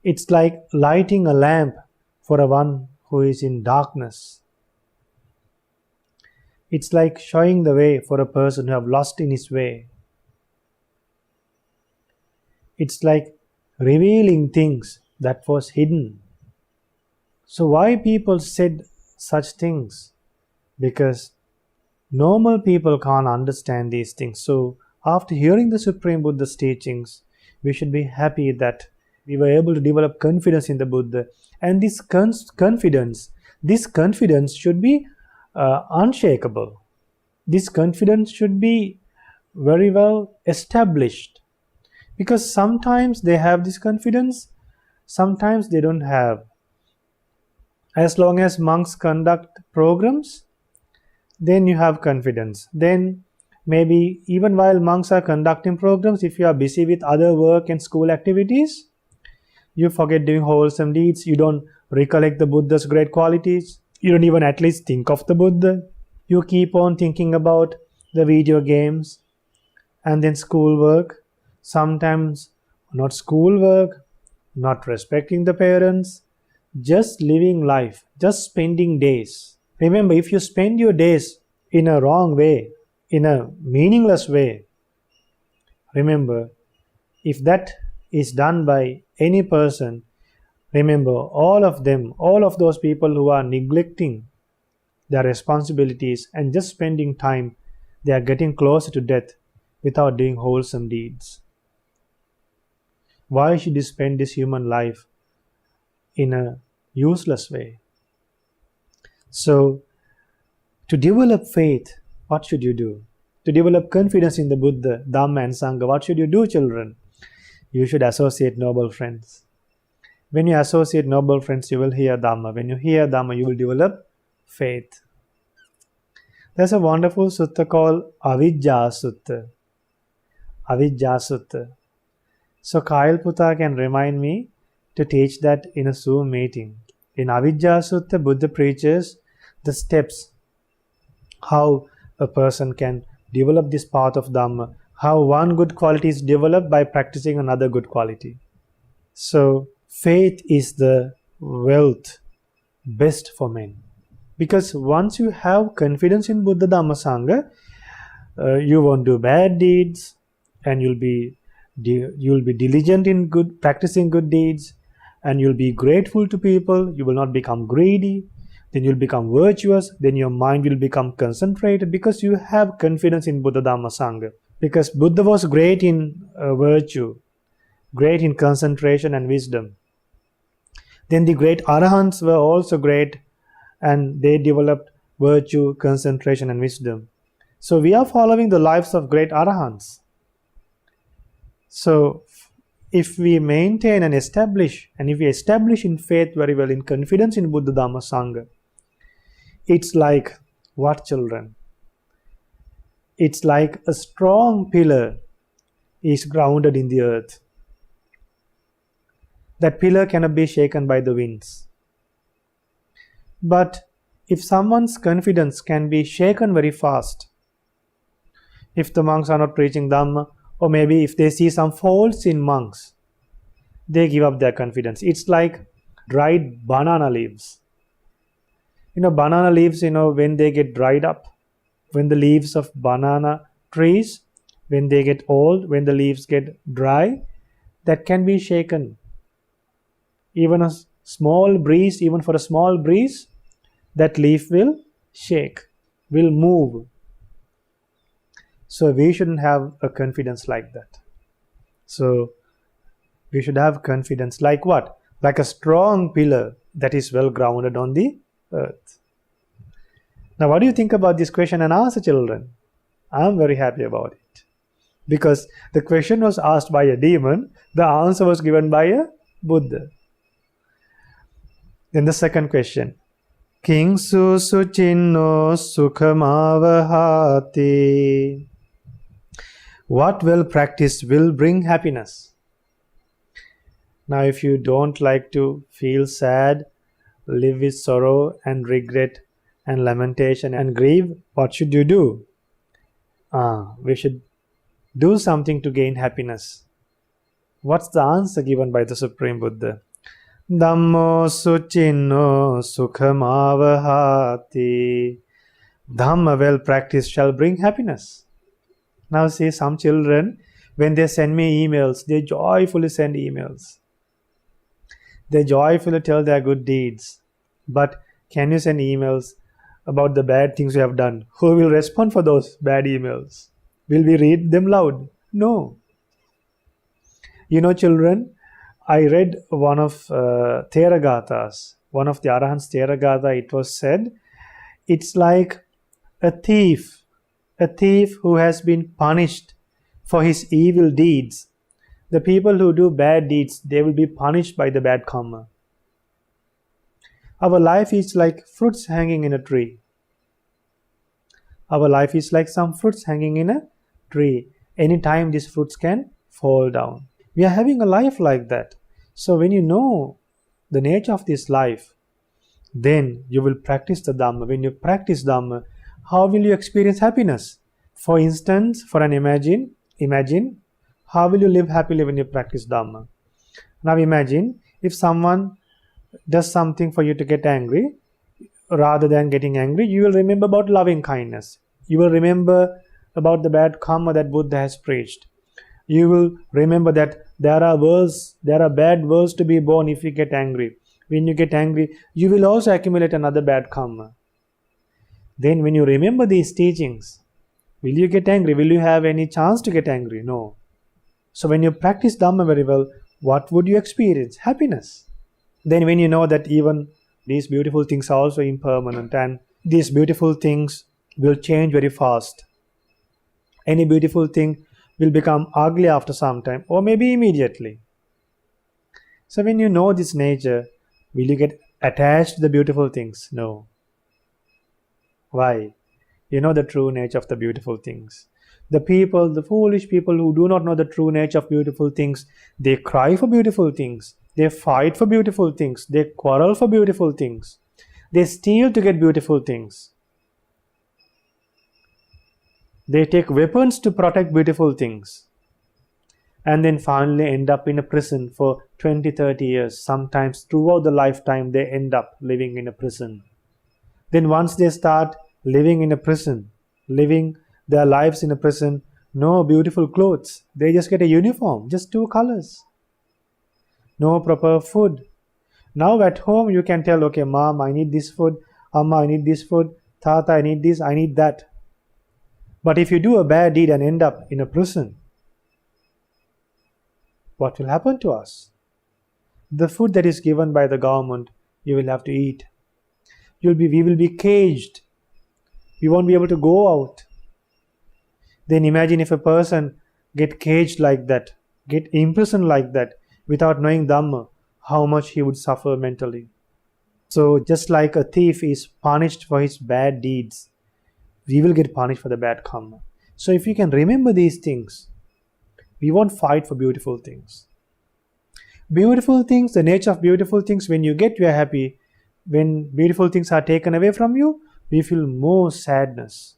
S1: It's like lighting a lamp for a one who is in darkness. It's like showing the way for a person who have lost in his way. It's like revealing things that was hidden. So why people said such things? Because normal people can't understand these things. So after hearing the Supreme Buddha's teachings, we should be happy that we were able to develop confidence in the Buddha. And this confidence should be unshakable. This confidence should be very well established. Because sometimes they have this confidence, sometimes they don't have. As long as monks conduct programs, then you have confidence. Then maybe even while monks are conducting programs, if you are busy with other work and school activities, you forget doing wholesome deeds, you don't recollect the Buddha's great qualities, you don't even at least think of the Buddha. You keep on thinking about the video games and then schoolwork. Sometimes not schoolwork, not respecting the parents, just living life, just spending days. Remember, if you spend your days in a wrong way, in a meaningless way, remember, if that is done by any person, remember, all of those people who are neglecting their responsibilities and just spending time, they are getting closer to death without doing wholesome deeds. Why should you spend this human life in a useless way? So, to develop faith, what should you do? To develop confidence in the Buddha, Dhamma and Sangha, what should you do, children? You should associate noble friends. When you associate noble friends, you will hear Dhamma. When you hear Dhamma, you will develop faith. There's a wonderful sutta called Avijja Sutta. Avijja Sutta. So Kyle Putta can remind me to teach that in a Zoom meeting. In Avijja Sutta, Buddha preaches the steps how a person can develop this path of Dhamma, how one good quality is developed by practicing another good quality. So faith is the wealth best for men. Because once you have confidence in Buddha, Dhamma, Sangha, you won't do bad deeds, and you'll be diligent in practicing good deeds, and you'll be grateful to people. You will not become greedy. Then you'll become virtuous. Then your mind will become concentrated because you have confidence in Buddha, Dhamma, Sangha. Because Buddha was great in virtue, great in concentration and wisdom. Then the great Arahants were also great, and they developed virtue, concentration and wisdom. So we are following the lives of great Arahants. So
S2: if we maintain and establish, and if we establish in faith very well, in confidence in Buddha Dhamma Sangha, it's like what, children? It's like a strong pillar is grounded in the earth. That pillar cannot be shaken by the winds. But if someone's confidence can be shaken very fast, if the monks are not preaching Dhamma, or maybe if they see some faults in monks, they give up their confidence. It's like dried banana leaves. Banana leaves, when they get dried up, when the leaves of banana trees, when they get old, when the leaves get dry, that can be shaken. Even a small breeze, even for a small breeze, that leaf will shake, will move. So we shouldn't have a confidence like that. So we should have confidence like what? Like a strong pillar that is well grounded on the earth. Now, what do you think about this question and answer, children? I'm very happy about it. Because the question was asked by a demon, the answer was given by a Buddha. Then the second question. Kingsu suchinno sukhamavahati. What well practiced will bring happiness? Now, if you don't like to feel sad, live with sorrow and regret and lamentation and grieve, what should you do? We should do something to gain happiness. What's the answer given by the Supreme Buddha? Dhammo suchinno sukhamavahati. Dhamma well practiced shall bring happiness. Now see, some children, when they send me emails, they joyfully send emails. They joyfully tell their good deeds. But can you send emails about the bad things you have done? Who will respond for those bad emails? Will we read them loud? No. Children, I read one of Theravada's, one of the Arahant's Theravada. It was said, it's like a thief who has been punished for his evil deeds. The people who do bad deeds, they will be punished by the bad karma. Our life is like fruits hanging in a tree. Our life is like some fruits hanging in a tree. Anytime these fruits can fall down. We are having a life like that. So when you know the nature of this life, then you will practice the Dhamma. When you practice Dhamma, how will you experience happiness? For instance, imagine, how will you live happily when you practice Dhamma? Now imagine, if someone does something for you to get angry, rather than getting angry, you will remember about loving kindness. You will remember about the bad karma that Buddha has preached. You will remember that there are bad worlds to be born if you get angry. When you get angry, you will also accumulate another bad karma. Then when you remember these teachings, will you get angry? Will you have any chance to get angry? No. So when you practice Dhamma very well, what would you experience? Happiness. Then when you know that even these beautiful things are also impermanent and these beautiful things will change very fast. Any beautiful thing will become ugly after some time or maybe immediately. So when you know this nature, will you get attached to the beautiful things? No. Why? You know the true nature of the beautiful things. The foolish people who do not know the true nature of beautiful things, they cry for beautiful things. They fight for beautiful things. They quarrel for beautiful things. They steal to get beautiful things. They take weapons to protect beautiful things. And then finally end up in a prison for 20, 30 years. Sometimes throughout the lifetime they end up living in a prison. Then once they start living in a prison, living their lives in a prison, no beautiful clothes. They just get a uniform, just 2 colors. No proper food. Now at home you can tell, okay, Mom, I need this food. Amma, I need this food. Tata, I need this, I need that. But if you do a bad deed and end up in a prison, what will happen to us? The food that is given by the government, you will have to eat. We will be caged. We won't be able to go out. Then imagine if a person get caged like that, get imprisoned like that without knowing Dhamma, how much he would suffer mentally. So just like a thief is punished for his bad deeds, we will get punished for the bad karma. So if we can remember these things, we won't fight for beautiful things. Beautiful things, the nature of beautiful things, when you get, we are happy. When beautiful things are taken away from you, we feel more sadness.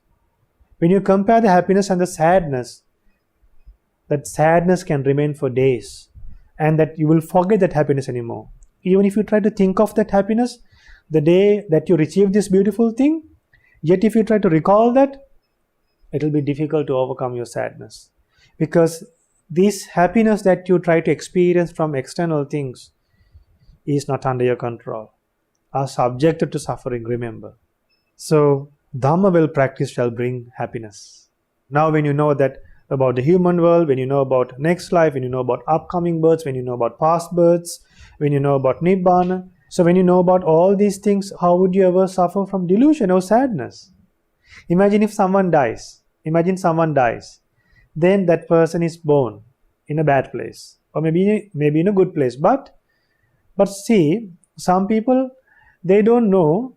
S2: When you compare the happiness and the sadness, that sadness can remain for days, and that you will forget that happiness anymore. Even if you try to think of that happiness, the day that you receive this beautiful thing, yet if you try to recall that, it will be difficult to overcome your sadness. Because this happiness that you try to experience from external things is not under your control, are subjected to suffering, remember. So, Dhamma well practiced shall bring happiness. Now when you know that about the human world, when you know about next life, when you know about upcoming births, when you know about past births, when you know about Nibbana, so when you know about all these things, how would you ever suffer from delusion or sadness? Imagine if someone dies. Then that person is born in a bad place, or maybe in a good place. But see, some people, they don't know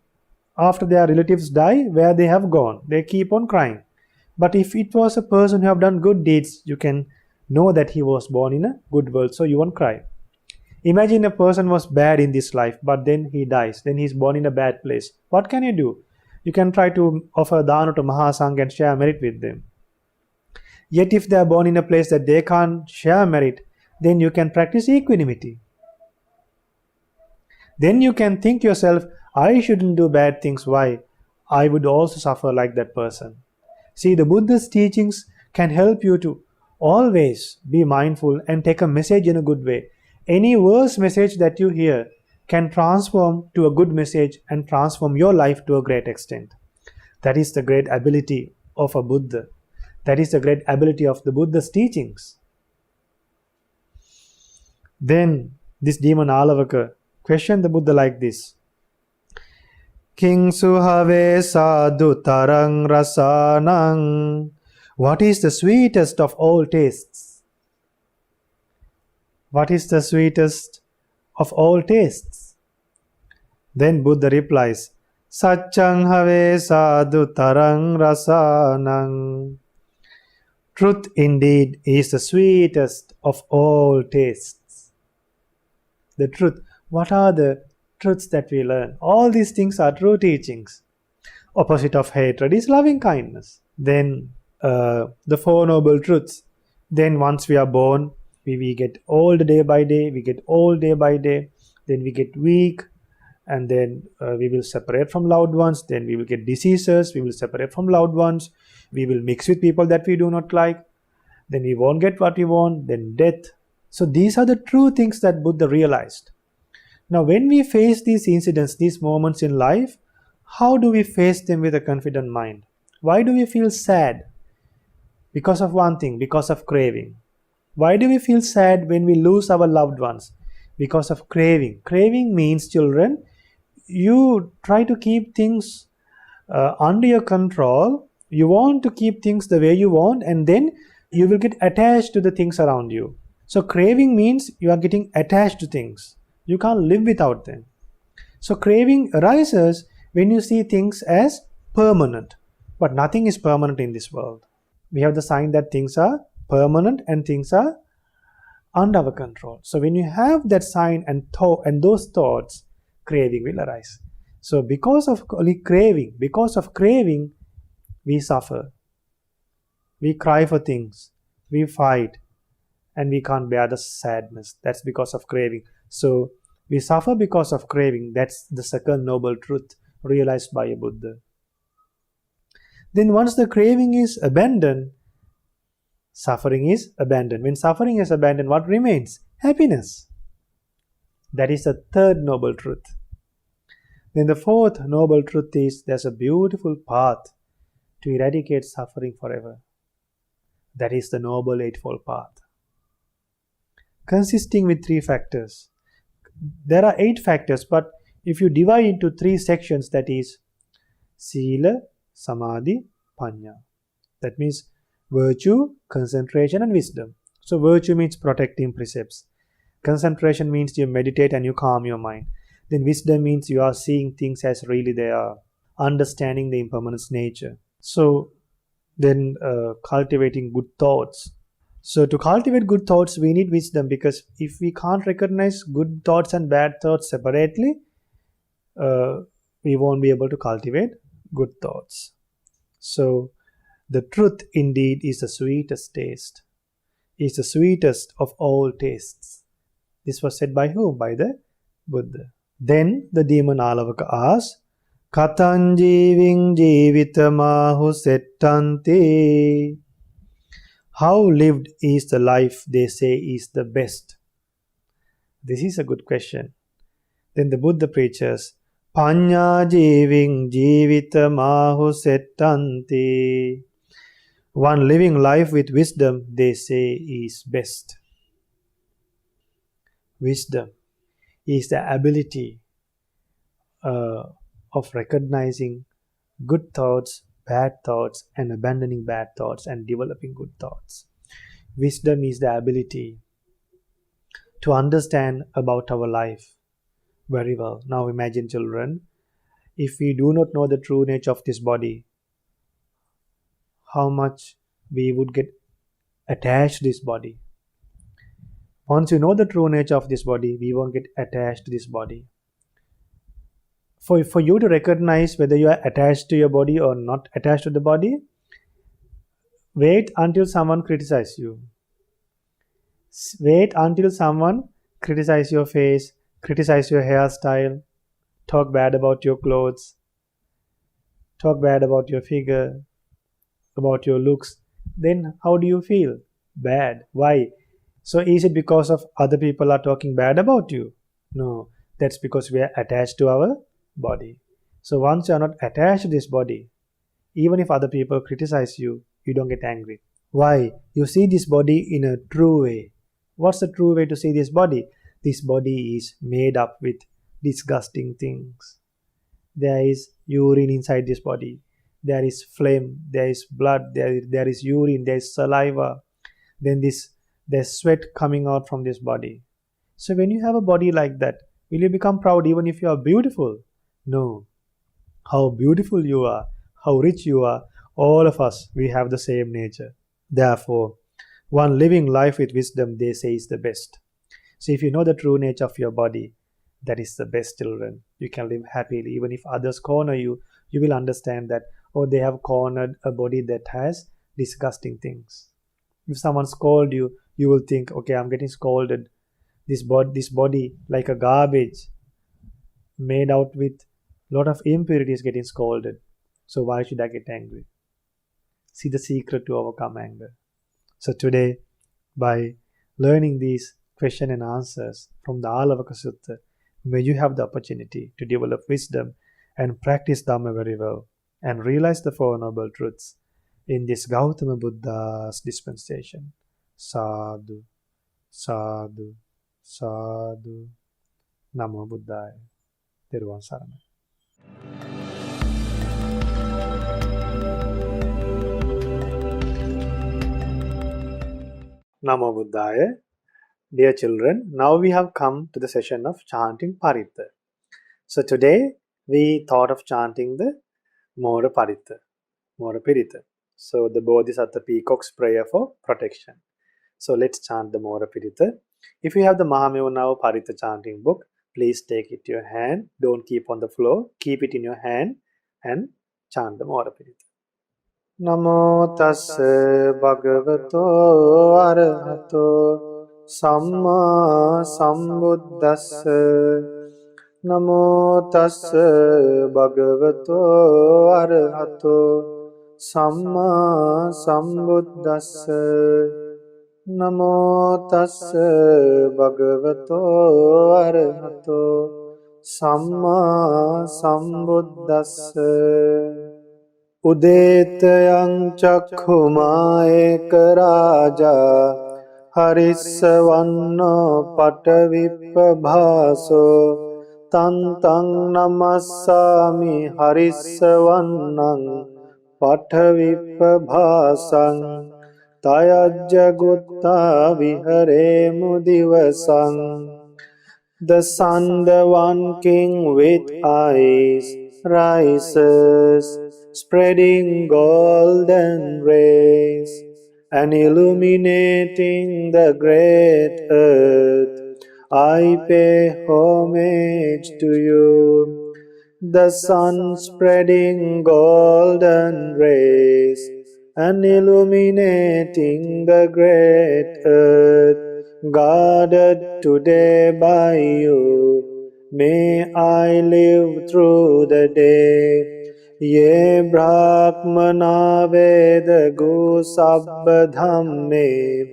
S2: after their relatives die where they have gone. They keep on crying. But if it was a person who have done good deeds, you can know that he was born in a good world, so you won't cry. Imagine a person was bad in this life, but then he dies. Then he's born in a bad place. What can you do? You can try to offer dana to Mahasangha and share merit with them. Yet if they are born in a place that they can't share merit, then you can practice equanimity. Then you can think yourself, I shouldn't do bad things. Why? I would also suffer like that person. See, the Buddha's teachings can help you to always be mindful and take a message in a good way. Any worse message that you hear can transform to a good message and transform your life to a great extent. That is the great ability of a Buddha. That is the great ability of the Buddha's teachings. Then this demon Alavaka questioned the Buddha like this. King suhave sadhu tarang rasanang. What is the sweetest of all tastes? What is the sweetest of all tastes? Then Buddha replies, Satchang have sadhu tarang rasanang. Truth indeed is the sweetest of all tastes. The truth. What are the truths that we learn? All these things are true teachings. Opposite of hatred is loving kindness. Then the Four Noble Truths. Then once we are born, we get old day by day. Then we get weak. And then we will separate from loved ones. Then we will get diseases. We will separate from loved ones. We will mix with people that we do not like. Then we won't get what we want. Then death. So these are the true things that Buddha realized. Now when we face these incidents, these moments in life, how do we face them with a confident mind? Why do we feel sad? Because of one thing, because of craving. Why do we feel sad when we lose our loved ones? Because of craving. Craving means, children, you try to keep things under your control. You want to keep things the way you want, and then you will get attached to the things around you. So craving means you are getting attached to things. You can't live without them. So craving arises when you see things as permanent. But nothing is permanent in this world. We have the sign that things are permanent and things are under our control. So when you have that sign and those thoughts, craving will arise. So because of craving, we suffer. We cry for things. We fight. And we can't bear the sadness. That's because of craving. So we suffer because of craving. That's the second noble truth realized by a Buddha. Then once the craving is abandoned, suffering is abandoned. When suffering is abandoned, what remains? Happiness. That is the third noble truth. Then the fourth noble truth is there's a beautiful path to eradicate suffering forever. That is the Noble Eightfold Path. Consisting with 3 factors. There are 8 factors, but if you divide into 3 sections, that is Sila, Samadhi, Panya. That means virtue, concentration and wisdom. So virtue means protecting precepts. Concentration means you meditate and you calm your mind. Then wisdom means you are seeing things as really they are, understanding the impermanence nature. So then cultivating good thoughts. So to cultivate good thoughts, we need wisdom, because if we can't recognize good thoughts and bad thoughts separately, we won't be able to cultivate good thoughts. So the truth indeed is the sweetest taste, is the sweetest of all tastes. This was said by whom? By the Buddha. Then the demon Alavaka asks, Katan jiving jivitamahu settanti. How lived is the life they say is the best? This is a good question. Then the Buddha preaches, Panya jiving jivitamahu settanti. One living life with wisdom, they say, is best. Wisdom is the ability of recognizing good thoughts, bad thoughts, and abandoning bad thoughts and developing good thoughts. Wisdom is the ability to understand about our life very well. Now imagine, children, if we do not know the true nature of this body, how much we would get attached to this body. Once you know the true nature of this body, we won't get attached to this body. For you to recognize whether you are attached to your body or not attached to the body, wait until someone criticizes you. Wait until someone criticizes your face, criticizes your hairstyle, talk bad about your clothes, talk bad about your figure, about your looks. Then how do you feel? Bad. Why? So is it because of other people are talking bad about you? No, that's because we are attached to our body. So once you are not attached to this body, even if other people criticize you, you don't get angry. Why? You see this body in a true way. What's the true way to see this body? This body is made up with disgusting things. There is urine inside this body. There is phlegm. There is blood. There is urine. There is saliva. Then there's sweat coming out from this body. So when you have a body like that, will you become proud even if you are beautiful? No. How beautiful you are, how rich you are, all of us, we have the same nature. Therefore, one living life with wisdom, they say, is the best. So if you know the true nature of your body, that is the best, children. You can live happily. Even if others corner you, you will understand that, oh, they have cornered a body that has disgusting things. If someone scolds you, you will think, okay, I'm getting scolded. This body, like a garbage, made out with a lot of impurities, getting scolded. So why should I get angry? See the secret to overcome anger. So today, by learning these question and answers from the Alavaka Sutta, may you have the opportunity to develop wisdom and practice Dhamma very well and realize the Four Noble Truths in this Gautama Buddha's dispensation. Sadhu, sadhu, sadhu. Namo Buddhaya. Theravada Saranai. Namo Buddhaya. Dear children, now we have come to the session of chanting Paritta. So today we thought of chanting the Mora Paritta, Mora Piritta. So the Bodhisattva Peacock's prayer for protection. So let's chant the Mora Piritta. If you have the Mahamevana Paritta chanting book, please take it to your hand. Don't keep on the floor. Keep it in your hand and chant the Mora Piritta. Namo tassa bhagavato arahato samma sambuddhassa. Namo tassa bhagavato arahato samma sambuddhassa. Namo tassa bhagavato arahato samma sambuddhassa. Udetayang chakhumaeka raja harissavanno patavipabhaso tantang namassami harissavannang patavipabhasang Tayajja gutta viharemu divasang. The sun, the one king with eyes, rises, spreading golden rays, and illuminating the great earth. I pay homage to you. The sun spreading golden rays, and illuminating the great earth, guarded today by you. May I live through the day. Ye Brahmana Veda Gu Sabba Dhamme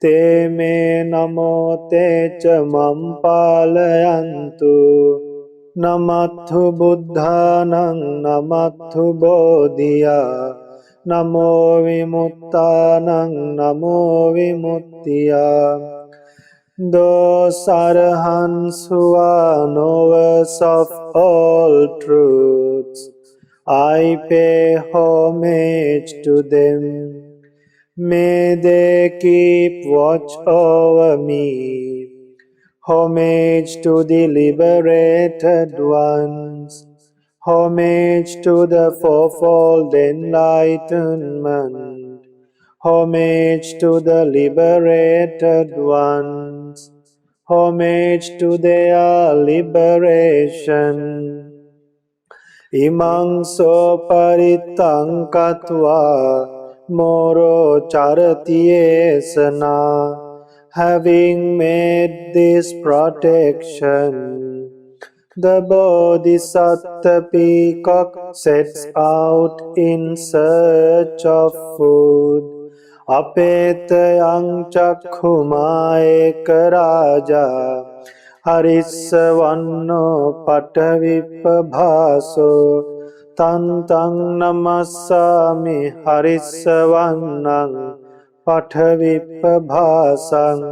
S2: Te me namo te cha mam palayantu. Namathu buddhanang namathu bodhiya. Namo vimuttanang namo vimuttiya. Those arahants who are knowers of all truths, I pay homage to them. May they keep watch over me. Homage to the liberated ones. Homage to the fourfold enlightenment. Homage to the liberated ones. Homage to their liberation. Imang so paritang katva moro charatiesana. Having made this protection, the Bodhisattva peacock sets out in search of food. Apetayang chakhumaeka raja Harissavanno patavipabhaso. Tantang namassami harissavannang patavipabhasang.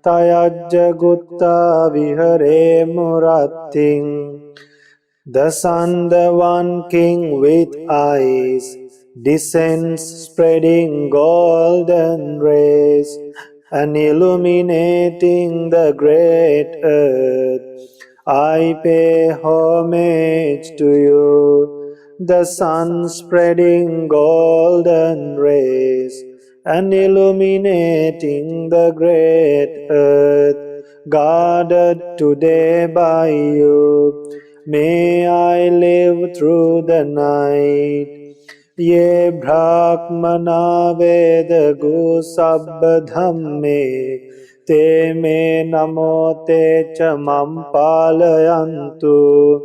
S2: Tayajja gutta vihare muratting. The sun, the one king with eyes, descends spreading golden rays, and illuminating the great earth. I pay homage to you. The sun spreading golden rays, and illuminating the great earth, guarded today by you. May I live through the night. Ye Brahmana Veda Gu Sabba Dhamme Te me namo te cha mam palayantu.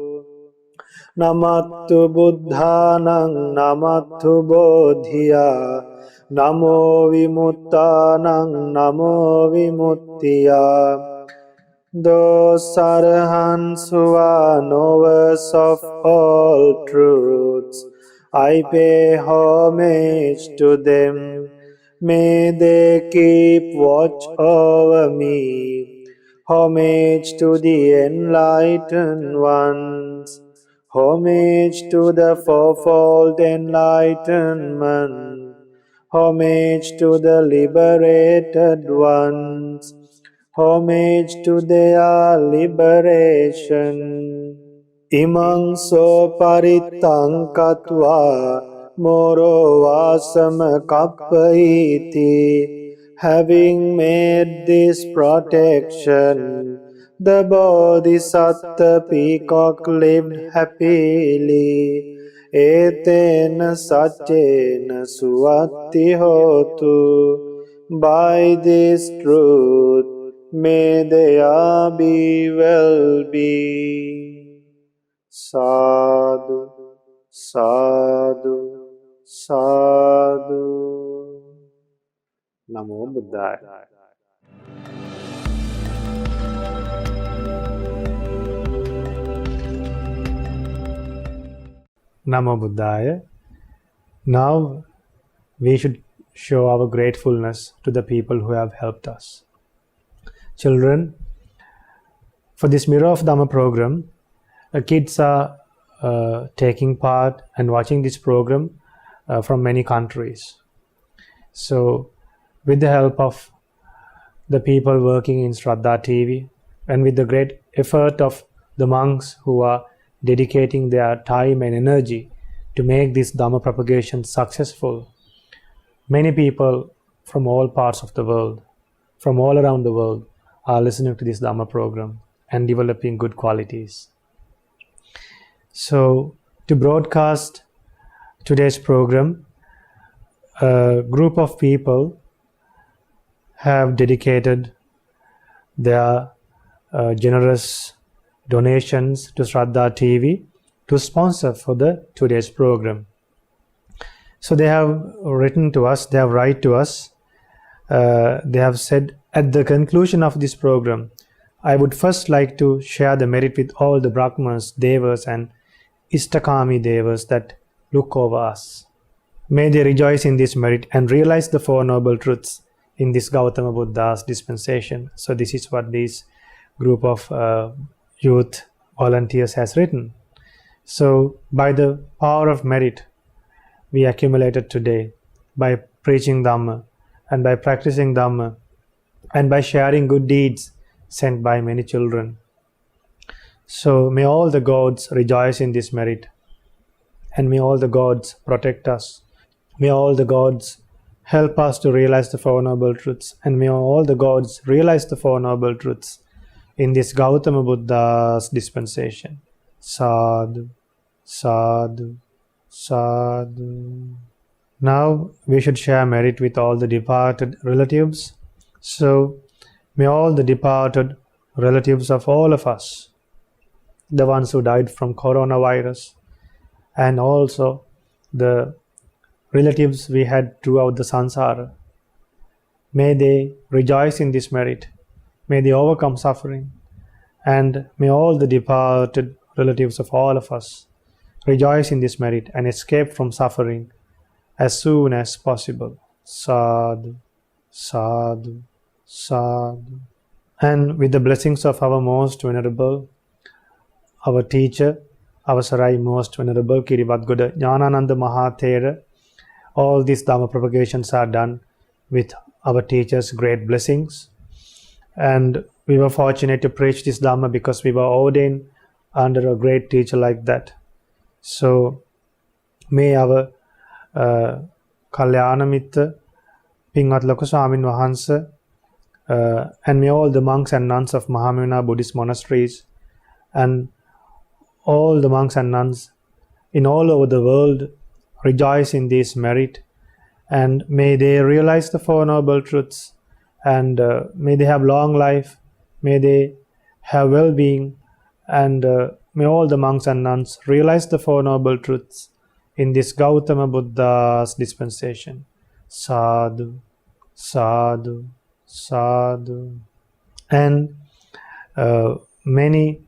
S2: Namattu buddhanang namattu bodhiya. Namo vimuttanang namo vimuttiya. Those arahants who are knowers of all truths, I pay homage to them. May they keep watch over me. Homage to the enlightened ones. Homage to the fourfold enlightenment. Homage to the liberated ones. Homage to their liberation. Imang so paritang katva moro vasam kappaiti. Having made this protection, the Bodhisattva peacock lived happily. Etena saccena suatti hotu. By this truth, may there be well-being. Sadhu, sadhu, sadhu. Namo Buddhaya.
S1: Namo Buddhaya. Now we should show our gratefulness to the people who have helped us. Children, for this Mirror of Dhamma program, kids are taking part and watching this program from many countries. So with the help of the people working in Shraddha TV and with the great effort of the monks who are dedicating their time and energy to make this Dhamma propagation successful, many people from all parts of the world, from all around the world, are listening to this Dhamma program and developing good qualities. So, to broadcast today's program, a group of people have dedicated their generous donations to Shraddha TV to sponsor for today's program. So they have written to us, they have written to us, they have said, at the conclusion of this program, I would first like to share the merit with all the Brahmas, Devas and Istakami Devas that look over us. May they rejoice in this merit and realize the Four Noble Truths in this Gautama Buddha's dispensation. So this is what this group of youth volunteers has written. So by the power of merit we accumulated today, by preaching Dhamma and by practicing Dhamma and by sharing good deeds sent by many children. So may all the gods rejoice in this merit, and may all the gods protect us. May all the gods help us to realize the Four Noble Truths, and may all the gods realize the Four Noble Truths in this Gautama Buddha's dispensation. Sadhu, sadhu, sadhu. Now we should share merit with all the departed relatives. So may all the departed relatives of all of us, the ones who died from coronavirus, and also the relatives we had throughout the samsara, may they rejoice in this merit, may they overcome suffering, and may all the departed relatives of all of us rejoice in this merit and escape from suffering as soon as possible. Sadhu, sadhu, sadhu. And with the blessings of our most venerable, our teacher, our Sarai most venerable Kirivatgoda Jnanananda Mahathera, all these Dhamma propagations are done with our teacher's great blessings. And we were fortunate to preach this Dhamma because we were ordained under a great teacher like that. So may our Kalyana Mitta, Pingat Loka Swamin Wahansa, and may all the monks and nuns of Mahamuna Buddhist monasteries and all the monks and nuns in all over the world rejoice in this merit, and may they realize the Four Noble Truths, and may they have long life, may they have well-being, and may all the monks and nuns realize the Four Noble Truths in this Gautama Buddha's dispensation. Sadhu, sadhu, sadhu. And many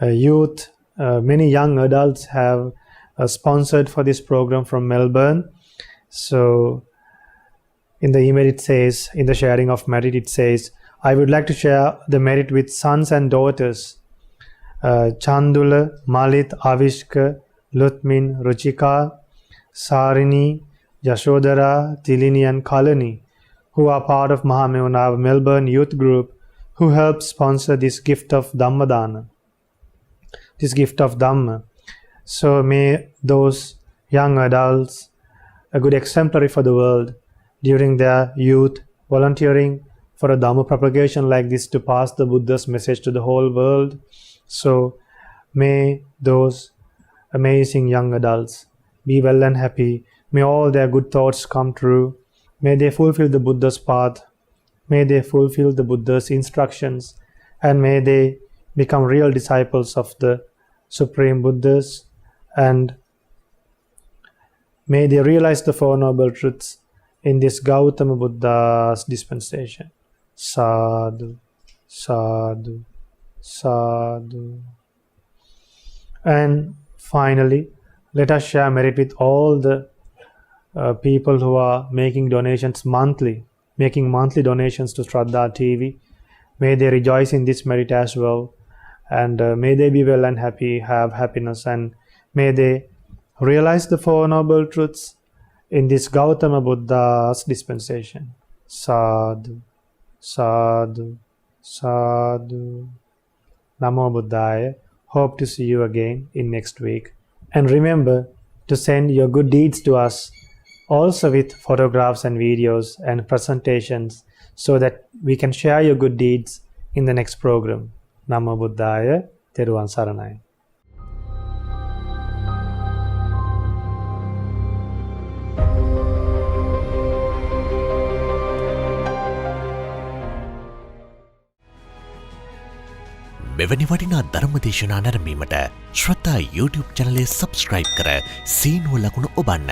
S1: youth, many young adults have sponsored for this program from Melbourne. So in the email it says, in the sharing of merit it says, I would like to share the merit with sons and daughters Chandula, Malit, Avishka, Lutmin, Ruchika, Sarini, Yashodhara, Tilini and Kalani, who are part of Mahamevana Melbourne youth group, who helped sponsor this gift of Dhammadana, this gift of Dhamma. So may those young adults, a good exemplary for the world, during their youth, volunteering for a Dhamma propagation like this to pass the Buddha's message to the whole world. So may those amazing young adults be well and happy. May all their good thoughts come true. May they fulfill the Buddha's path. May they fulfill the Buddha's instructions. And may they become real disciples of the Supreme Buddhas. And may they realize the Four Noble Truths in this Gautama Buddha's dispensation. Sadhu, sadhu, sadhu. And finally, let us share merit with all the people who are making donations monthly, making monthly donations to Shraddha TV. May they rejoice in this merit as well, and may they be well and happy, have happiness, and may they realize the Four Noble Truths in this Gautama Buddha's dispensation. Sadhu, sadhu, sadhu. Namo Buddhaya. Hope to see you again in next week. And remember to send your good deeds to us, also with photographs and videos and presentations, so that we can share your good deeds in the next program. Namo Buddhaya. Theruvan Saranai.
S4: මෙවැනි වටිනා ධර්මදේශනා නැරඹීමට ශ්‍රද්ධා YouTube චැනලය subscribe කර සීනුව ලකුණ ඔබන්න.